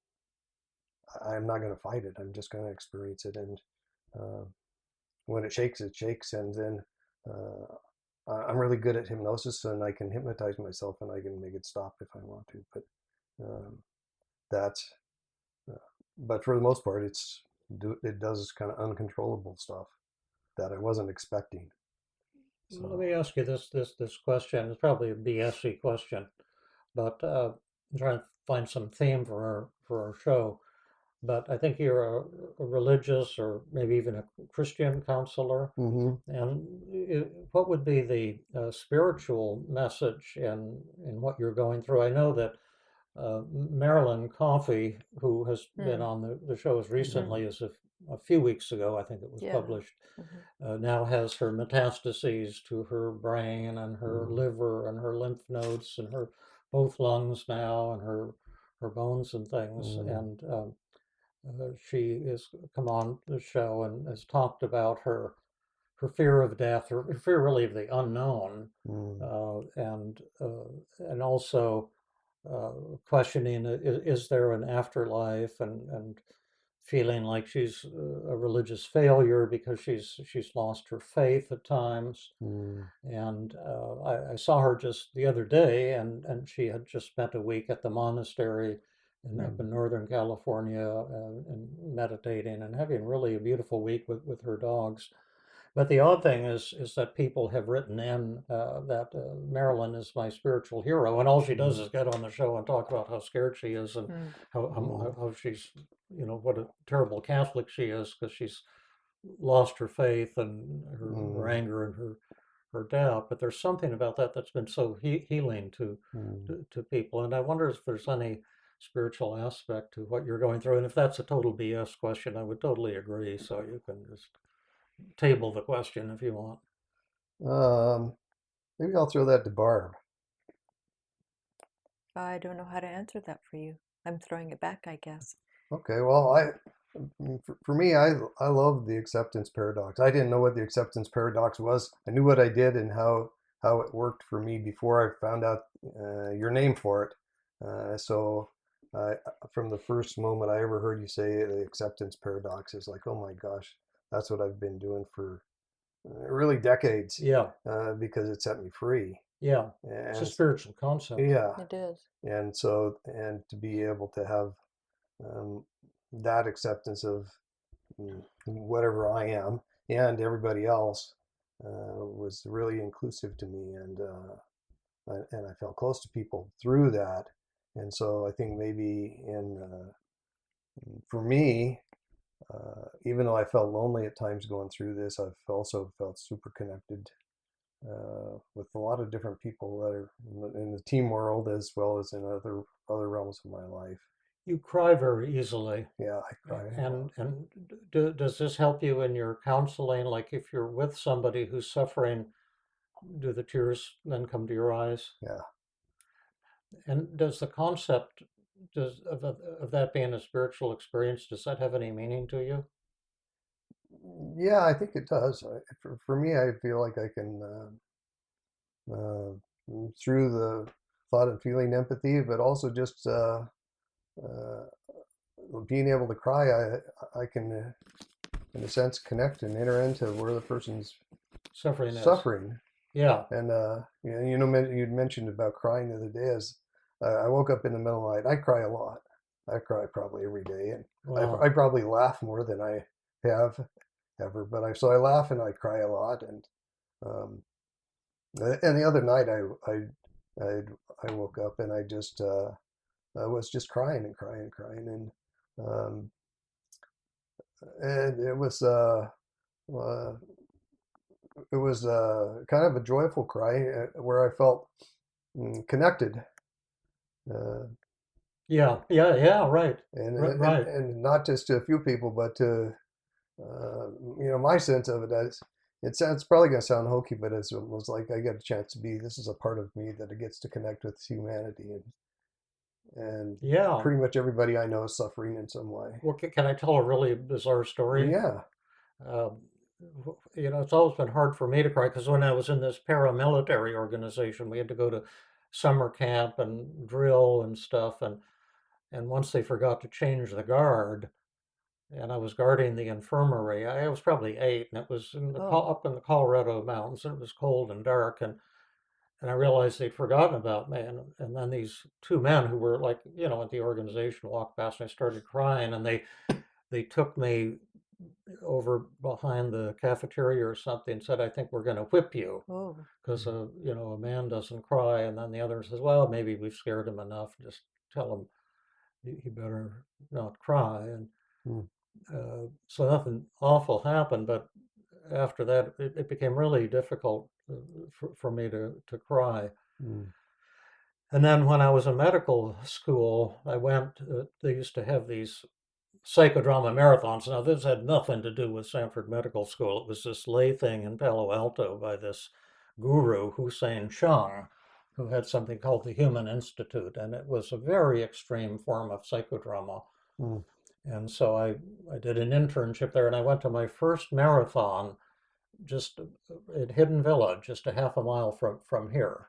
I'm not going to fight it. I'm just going to experience it, and uh, when it shakes, and then I'm really good at hypnosis, and I can hypnotize myself, and I can make it stop if I want to. But um, that's, uh, but for the most part, it does kind of uncontrollable stuff that I wasn't expecting. Let So, me ask you this question. It's probably a BSy question, but I'm trying to find some theme for our show. But I think you're a religious or maybe even a Christian counselor. mm-hmm, And what would be the spiritual message in what you're going through? I know that Marilyn Coffey, who has been Mm. on the show as Mm-hmm. recently as a few weeks ago, I think it was Yeah. published, Mm-hmm. now has her metastases to her brain and her mm-hmm, liver and her lymph nodes and her both lungs now and her bones and things. And she has come on the show and has talked about her fear of death, her fear really of the unknown, mm-hmm, and also questioning is there an afterlife, and feeling like she's a religious failure because she's lost her faith at times. mm-hmm, And I saw her just the other day, and she had just spent a week at the monastery up in Northern California, and meditating and having really a beautiful week with her dogs. But the odd thing is that people have written in that Marilyn is my spiritual hero, and all she does is get on the show and talk about how scared she is and Mm. how she's, what a terrible Catholic she is because she's lost her faith and her mm-hmm, anger and her doubt. But there's something about that that's been so healing mm-hmm. to people, and I wonder if there's any spiritual aspect to what you're going through. And if that's a total BS question, I would totally agree. So you can just table the question if you want. Maybe I'll throw that to Barb. I don't know how to answer that for you. I'm throwing it back, I guess. Okay, well, for me, I love the acceptance paradox. I didn't know what the acceptance paradox was. I knew what I did and how it worked for me before I found out your name for it. So from the first moment I ever heard you say the acceptance paradox, is like, oh my gosh, that's what I've been doing for really decades, Yeah, because it set me free. yeah. It's a And spiritual concept. yeah, It is. and so and to be able to have um, that acceptance of whatever I am and everybody else was really inclusive to me, and I felt close to people through that. And so I think maybe for me, even though I felt lonely at times going through this, I've also felt super connected with a lot of different people that are in the team world as well as in other realms of my life. You cry very easily. Yeah, I cry. And does this help you in your counseling? Like if you're with somebody who's suffering, do the tears then come to your eyes? Yeah. And does the concept of that being a spiritual experience, does that have any meaning to you? Yeah, I think it does. For me, I feel like I can, through the thought and feeling empathy, but also just uh, being able to cry, I can, in a sense, connect and enter into where the person's Suffering is. suffering. Yeah. And you'd mentioned about crying the other day. As I woke up in the middle of the night, I cry a lot. I cry probably every day, and Wow. I probably laugh more than I have ever. But I laugh and I cry a lot. Um, and the other night I woke up and I was just crying and crying and crying, and it was it was kind of a joyful cry where I felt connected. Uh, Right, and, right. and not just to a few people, but to my sense of it as it sounds probably going to sound hokey, but it was like I get a chance to be. This is a part of me that it gets to connect with humanity, and Yeah. pretty much everybody I know is suffering in some way. Well, can I tell a really bizarre story? Yeah. Um, it's always been hard for me to cry because when I was in this paramilitary organization, we had to go to summer camp and drill and stuff, and once they forgot to change the guard, and I was guarding the infirmary. I was probably 8, and it was Oh, up in the Colorado mountains, and it was cold and dark, and I realized they'd forgotten about me, and then these 2 men who were like, at the organization walked past, and I started crying, and they took me over behind the cafeteria or something and said, I think we're going to whip you oh, because a man doesn't cry. And then the other says, well, maybe we've scared him enough. Just tell him he better not cry. And Mm, so nothing awful happened. But after that, it became really difficult for me to cry. mm, And then when I was in medical school, I went, they used to have these psychodrama marathons. Now, this had nothing to do with Sanford Medical School. It was this lay thing in Palo Alto by this guru, Hussein Chung, who had something called the Human Institute. And it was a very extreme form of psychodrama. mm, And so I did an internship there, and I went to my first marathon just at Hidden Village, just a half a mile from here.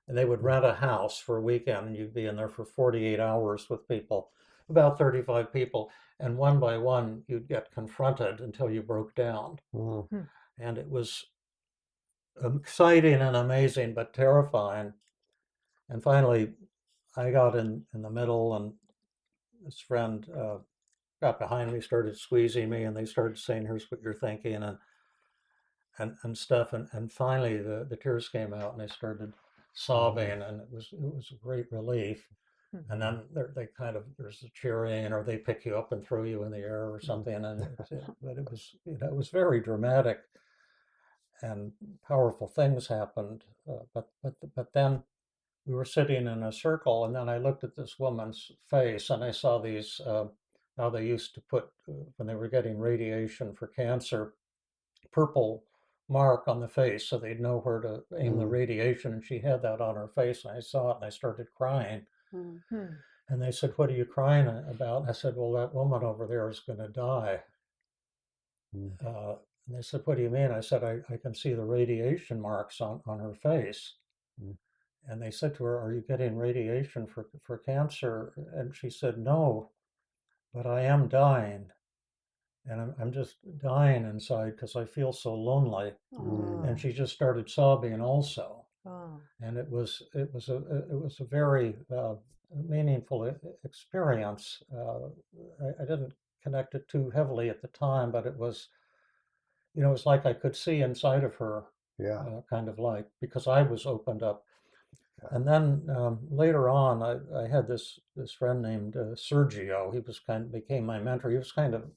And they would mm, rent a house for a weekend, and you'd be in there for 48 hours with people, about 35 people, and one by one you'd get confronted until you broke down. mm, hmm. And it was exciting and amazing, but terrifying. And finally, I got in the middle, and this friend got behind me, started squeezing me, and they started saying, "Here's what you're thinking," and stuff. And finally, the tears came out, and I started sobbing, and it was a great relief. Hmm. And then they kind of there's the cheering, or they pick you up and throw you in the air or something. But it was very dramatic, and powerful things happened. But then we were sitting in a circle, and then I looked at this woman's face, and I saw these how they used to put when they were getting radiation for cancer, purple mark on the face so they'd know where to aim the mm, radiation, and she had that on her face, and I saw it, and I started crying. Mm. Hmm. And they said, what are you crying about? And I said, well, that woman over there is going to die. mm, And they said, what do you mean? I said, I can see the radiation marks on her face. mm, And they said to her, are you getting radiation for cancer? And she said, no, but I am dying. And I'm just dying inside because I feel so lonely. mm, And she just started sobbing also. Oh, And it was a very meaningful experience. I didn't connect it too heavily at the time, but it was like I could see inside of her, yeah. kind of like because I was opened up. Yeah. And then later on, I had this friend named Sergio. He became my mentor. He was kind of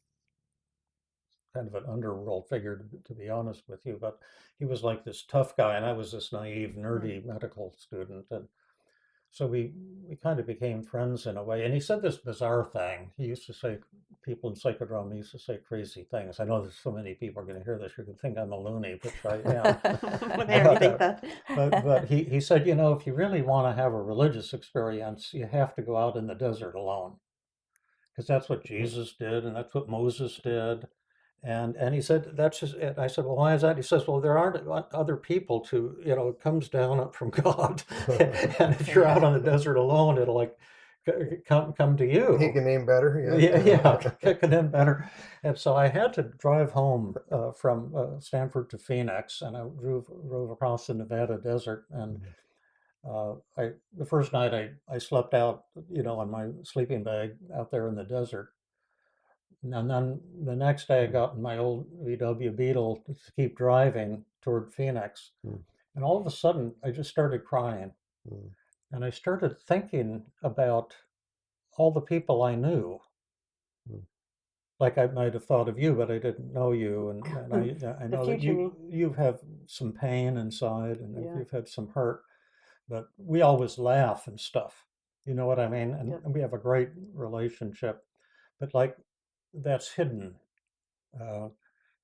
an underworld figure, to be honest with you, but he was like this tough guy, and I was this naive, nerdy medical student, and so we kind of became friends in a way. And he said this bizarre thing. He used to say, people in psychodrama used to say crazy things. I know there's so many people are going to hear this. You can think I'm a loony, which I am. When they already think that. But he said, if you really want to have a religious experience, you have to go out in the desert alone, because that's what Jesus did, and that's what Moses did. And he said, that's just it. I said, well, why is that? He says, well, there aren't other people it comes down from God. And if you're out on the desert alone, it'll like come to He you. can name better. Yeah, kicking in better. And so I had to drive home from Stanford to Phoenix, and I drove across the Nevada desert. And the first night I slept out, on my sleeping bag out there in the desert. And then the next day, I got in my old VW Beetle to keep driving toward Phoenix. Mm, And all of a sudden, I just started crying. mm, And I started thinking about all the people I knew. mm, like I might have thought of you, but I didn't know you, and I The know that future me. you have some pain inside, and Yeah. you've had some hurt, but we always laugh and stuff. You know what I mean? Yep. And we have a great relationship, but like that's hidden. Uh,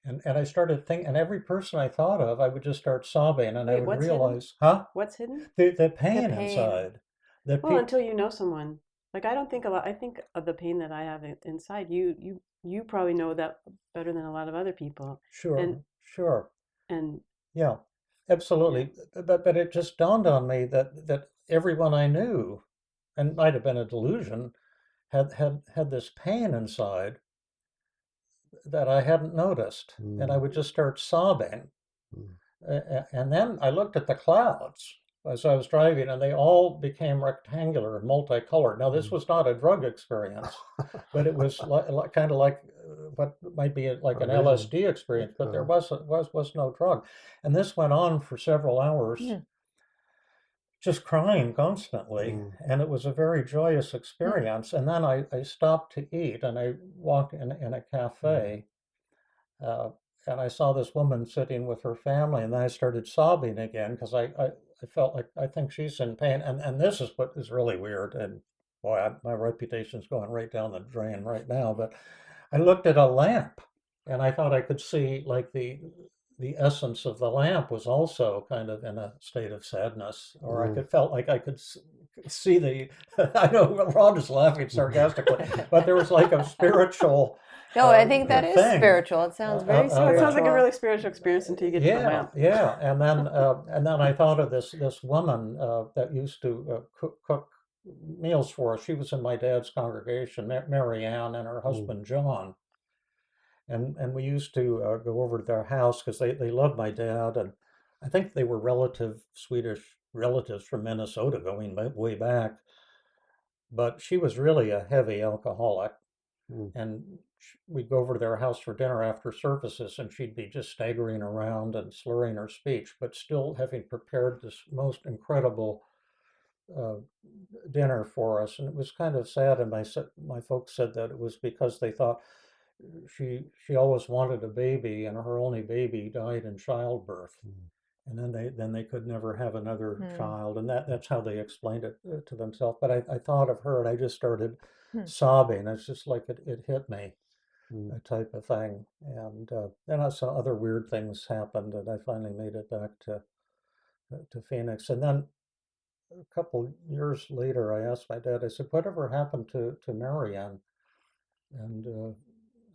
and I started thinking, and every person I thought of, I would just start sobbing, and I Wait, would what's hidden? realize, huh? What's hidden? The The pain pain. inside. The Well, pe- until you know someone. Like I don't think a lot. I think of the pain that I have inside. You probably know that better than a lot of other people. Sure, And sure. and Yeah, yeah. absolutely. But it just dawned on me that everyone I knew, and might have been a delusion, had this pain inside that I hadn't noticed, and I Mm, would just start sobbing. mm, And then I looked at the clouds as I was driving, and they all became rectangular and multicolored. Now, this mm. was not a drug experience, but it was kind of like what might be like A an vision. LSD experience, but there Uh, was no drug. And this went on for several hours, Hmm. just crying constantly. mm, And it was a very joyous Hmm. experience. And then I stopped to eat, and I walked in a mm, cafe. Uh, and I saw this woman sitting with her family, and then I started sobbing again because I felt like I think she's in pain. And this is what is really weird. And boy, my reputation's going right down the drain right now. But I looked at a lamp, and I thought I could see like the essence of the lamp was also kind of in a state of sadness, or I mm. could felt like I could see the. I know Rhonda's laughing sarcastically, but there was like a spiritual No, I think that is thing. spiritual. It sounds Uh, very Well, it uh, sounds like a spiritual. really spiritual experience until you get to the yeah, lamp. yeah, and then I thought of this woman that used to cook meals for us. She was in my dad's congregation, Mary Ann, and her Mm, husband John, and we used to go over to their house because they loved my dad, and I think they were Swedish relatives from Minnesota going way back. But she was really a heavy alcoholic, mm, and we'd go over to their house for dinner after services, and she'd be just staggering around and slurring her speech, but still having prepared this most incredible uh, dinner for us. And it was kind of sad. And my folks said that it was because they thought she always wanted a baby, and her only baby died in childbirth. mm, And then they could never have another Hmm. child, and that's how they explained it to themselves. But I thought of her, and I just started Hmm. sobbing. It's just like it hit me, mm, a type of thing. And then I saw other weird things happened, and I finally made it back to Phoenix. And then a couple years later, I asked my dad. I said, "Whatever happened to Marianne and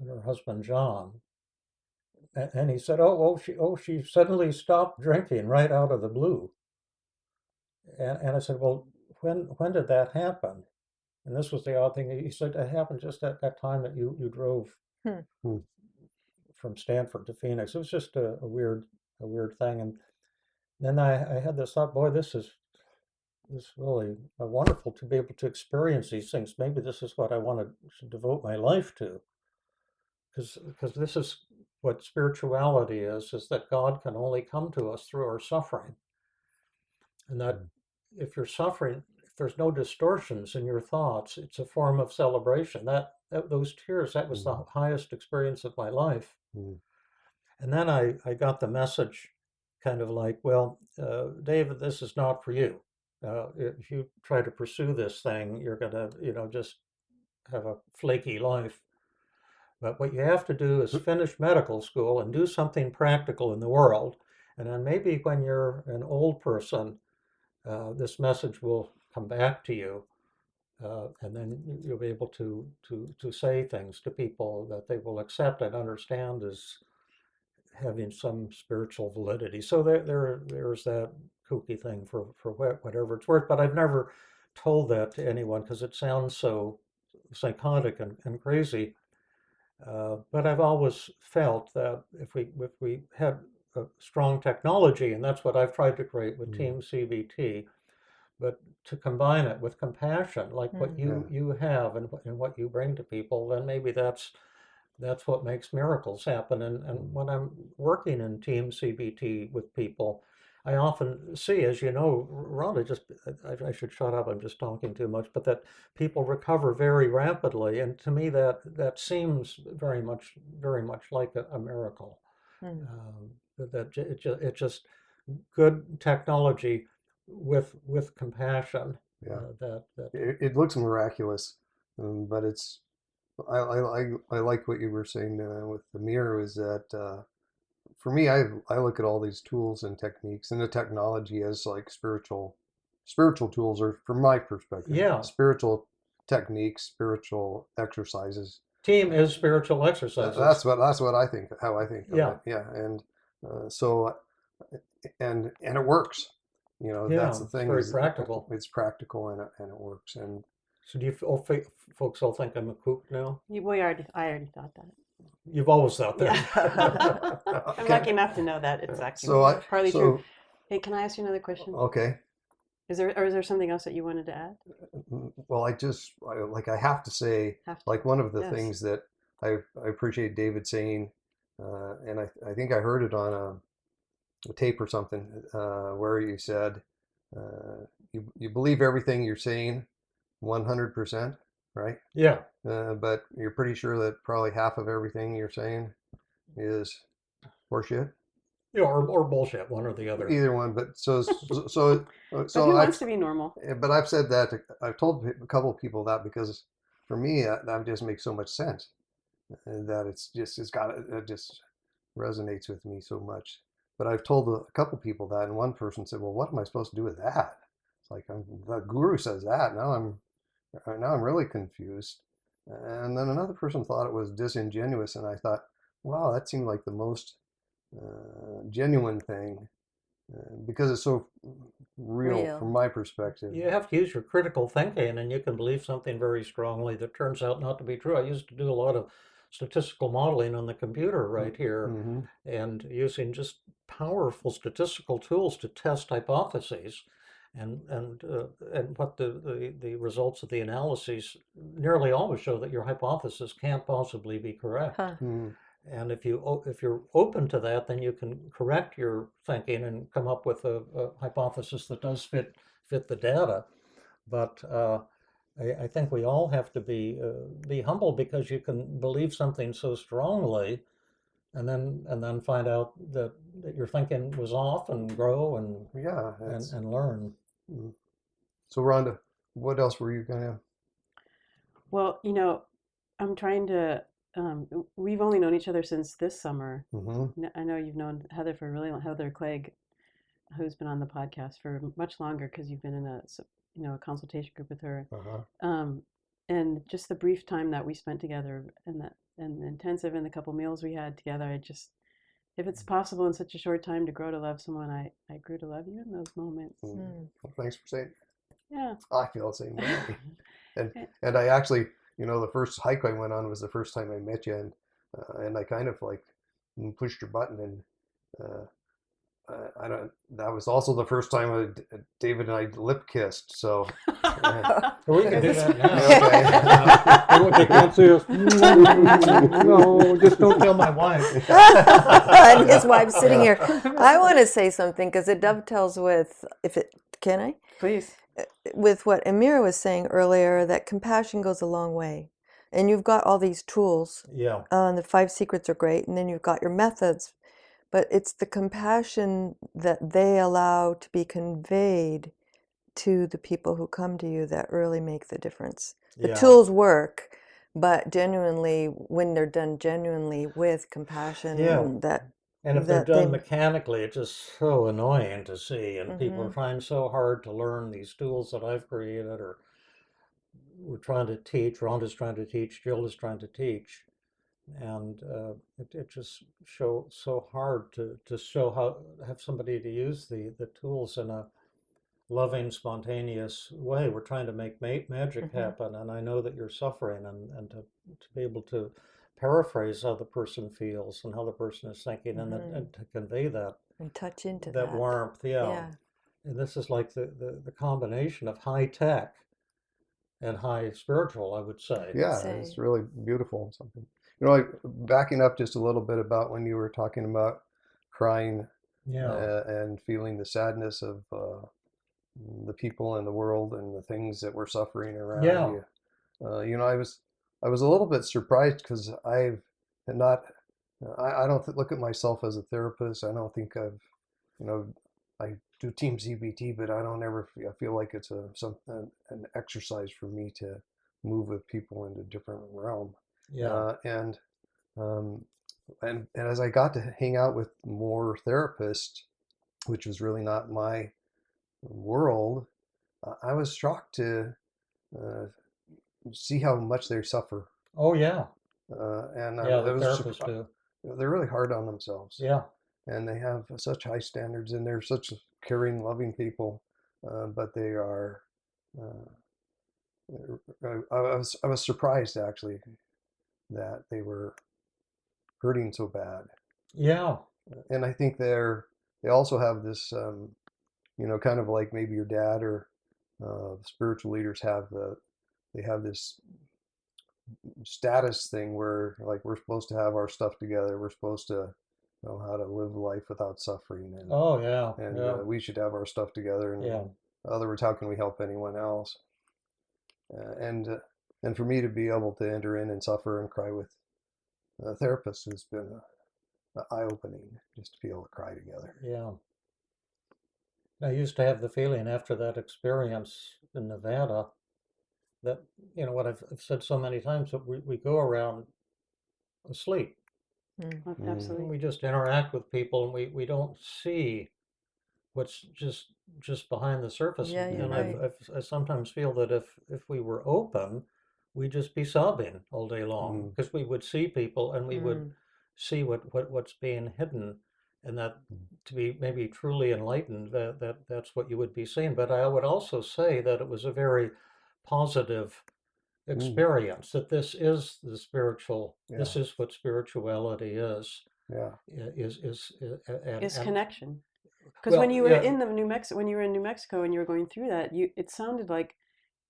her husband John?" And he said, "Oh, she suddenly stopped drinking right out of the blue." And I said, "Well, when did that happen?" And this was the odd thing. He said it happened just at that time that you drove Hmm. mm, from Stanford to Phoenix. It was just a weird thing. And then I had this thought, boy, this really wonderful to be able to experience these things. Maybe this is what I want to devote my life to, because this is what spirituality is that God can only come to us through our suffering, and that mm, if you're suffering, if there's no distortions in your thoughts, it's a form of celebration. Those tears, that was the mm, highest experience of my life. mm, And then I got the message kind of like, well, David, this is not for you. If you try to pursue this thing, you're going to, just have a flaky life. But what you have to do is finish medical school and do something practical in the world. And then maybe when you're an old person, this message will come back to you. And then you'll be able to say things to people that they will accept and understand as having some spiritual validity. So there's that kooky thing for whatever it's worth. But I've never told that to anyone because it sounds so psychotic and crazy. But I've always felt that if we had a strong technology, and that's what I've tried to create with mm. TEAM-CBT, but to combine it with compassion, like what Hmm. you Yeah. you have and what you bring to people, then maybe that's what makes miracles happen. And Mm, when I'm working in TEAM-CBT with people, I often see, as you know, Rhonda, I should shut up, I'm just talking too much, but that people recover very rapidly. And to me, that seems very much like a miracle. Mm. It just good technology with compassion. Yeah. That It looks miraculous, but it's. I like what you were saying with the mirror. Is that for me? I look at all these tools and techniques and the technology as like spiritual tools, or from my perspective, Yeah, spiritual techniques, spiritual exercises. team is spiritual exercises. That's what I think. How I think of Yeah, it. Yeah, and so and it works. You know, that's yeah, the it's thing very is practical. it's practical and it works. And So do you folks all think I'm a kook now? I already thought that. You've always thought that. Yeah. I'm okay, lucky enough to know that it's actually so partly true. so Hey, can I ask you another question? okay. Is there something else that you wanted to add? Well, I have to say, Have to. like one of the Yes. things that I appreciate David saying, and I think I heard it on a tape or something, where you said, you believe everything you're saying 100%, right? Yeah, But you're pretty sure that probably half of everything you're saying is horseshit. yeah, or bullshit, one or the other. Either one, but But who wants to be normal? but I've said that I've told a couple of people that because for me that just makes so much sense, and that it just resonates with me so much. But I've told a couple people that, and one person said, "Well, what am I supposed to do with that?" It's like the guru says that. Now I'm really confused. And then another person thought it was disingenuous, and I thought, wow, that seemed like the most genuine thing, because it's so real from my perspective. You have to use your critical thinking, and you can believe something very strongly that turns out not to be true. I used to do a lot of statistical modeling on the computer right here, Mm-hmm. and using just powerful statistical tools to test hypotheses. And what the results of the analyses nearly always show that your hypothesis can't possibly be correct. Huh. Mm-hmm. And if you're open to that, then you can correct your thinking and come up with a hypothesis that does fit the data. But I think we all have to be humble, because you can believe something so strongly, and then find out that your thinking was off, and grow Yeah. and learn. Mm. So Rhonda, what else were you gonna? Well, I'm trying to. We've only known each other since this summer. Mm-hmm. I know you've known Heather for really long. Heather Clegg, who's been on the podcast for much longer, because you've been in a consultation group with her. Uh-huh. And just the brief time that we spent together, and the intensive, and the couple meals we had together, if it's possible in such a short time to grow to love someone, I grew to love you in those moments. Mm. Well, thanks for saying. Yeah. I feel the same way. and I actually, the first hike I went on was the first time I met you, and I kind of like pushed your button, and I don't. That was also the first time David and I lip kissed. So We can do that now. okay. They can't see us. No, just don't tell my wife. And his wife's sitting here. I want to say something because it dovetails with, can I? Please. With what Amir was saying earlier, that compassion goes a long way. And you've got all these tools. Yeah. The 5 secrets are great. And then you've got your methods. But it's the compassion that they allow to be conveyed to the people who come to you that really make the difference. The tools work, but genuinely, when they're done genuinely with compassion, and if they're done mechanically, it's just so annoying to see. And people are trying so hard to learn these tools that I've created, or we're trying to teach. Rhonda's trying to teach. Jill is trying to teach. And it just so hard to show have somebody to use the tools in a loving, spontaneous way. We're trying to make magic happen, and I know that you're suffering, and to be able to paraphrase how the person feels and how the person is thinking, and to convey that and touch into that warmth. Yeah. And this is like the combination of high tech and high spiritual, I would say. Yeah, it's really beautiful. Something. Like backing up just a little bit about when you were talking about crying Yeah. and feeling the sadness of the people in the world and the things that we're suffering around Yeah. you. I was a little bit surprised because I've not. I don't look at myself as a therapist. I don't think I've, you know, I do TEAM-CBT, but I don't ever feel like it's an exercise for me to move with people into a different realm. Yeah. Um, and as I got to hang out with more therapists, which was really not my world, I was shocked to uh, see how much they suffer. Oh, yeah. And Yeah, the I was therapists do. they're really hard on themselves, Yeah. and they have such high standards, and they're such caring, loving people, but they are. I was surprised actually that they were hurting so bad, Yeah. and I think they also have this, kind of like maybe your dad or spiritual leaders have they have this status thing where like we're supposed to have our stuff together. We're supposed to know how to live life without suffering, Oh, yeah. and Yeah. we should have our stuff together. And Yeah. in other words, how can we help anyone else? And for me to be able to enter in and suffer and cry with a therapist has been eye-opening, just to be able to cry together. Yeah. I used to have the feeling after that experience in Nevada that, what I've said so many times, that we go around asleep. Absolutely. And we just interact with people, and we don't see what's just behind the surface. Yeah, you're And right. I sometimes feel that if we were open, we'd just be sobbing all day long, because we would see people and we would see what's being hidden, and that to be maybe truly enlightened, that's what you would be seeing. But I would also say that it was a very positive experience, that this is the spiritual, this Yeah. is what spirituality is. Yeah. Is connection. Because Well, when you were yeah. in when you were in New Mexico and you were going through that, it sounded like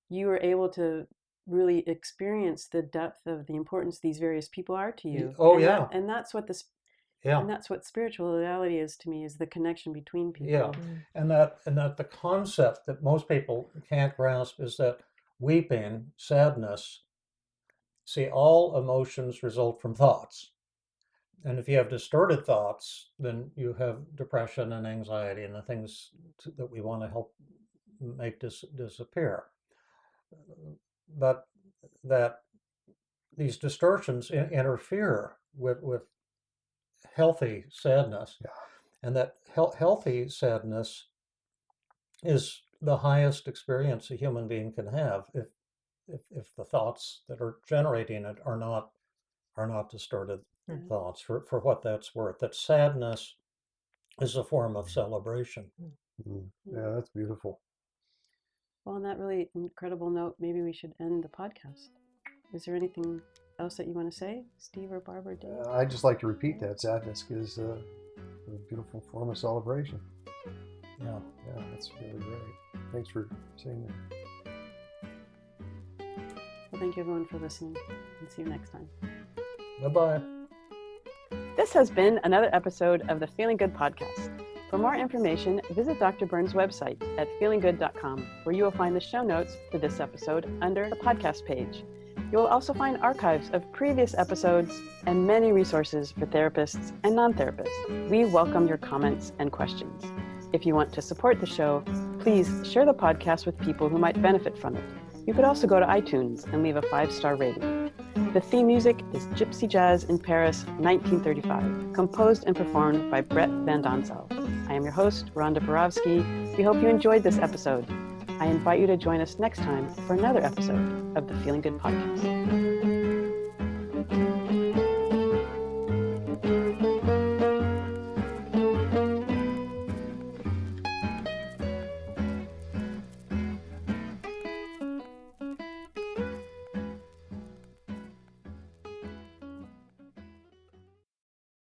you were able to really experience the depth of the importance these various people are to you. Oh, and yeah. and that's what Yeah. and that's what spirituality is to me, is the connection between people. Yeah, and that the concept that most people can't grasp is that weeping, sadness, see, all emotions result from thoughts. And if you have distorted thoughts, then you have depression and anxiety and the things that we want to help make disappear. But that these distortions interfere with healthy sadness, and that healthy sadness is the highest experience a human being can have if the thoughts that are generating it are not distorted thoughts, for what that's worth. That sadness is a form of celebration. Yeah, that's beautiful. Well, on that really incredible note, maybe we should end the podcast. Is there anything else that you want to say, Steve or Barb or Dave? I'd just like to repeat that sadness is a beautiful form of celebration. Yeah. Yeah, that's really great. Thanks for saying that. Well, thank you everyone for listening, and see you next time. Bye-bye. This has been another episode of the Feeling Good podcast. For more information, visit Dr. Burns' website at feelinggood.com, where you will find the show notes for this episode under the podcast page. You will also find archives of previous episodes and many resources for therapists and non-therapists. We welcome your comments and questions. If you want to support the show, please share the podcast with people who might benefit from it. You could also go to iTunes and leave a 5-star rating. The theme music is Gypsy Jazz in Paris, 1935, composed and performed by Brett Van Donsel. I am your host, Rhonda Borowski. We hope you enjoyed this episode. I invite you to join us next time for another episode of the Feeling Good podcast.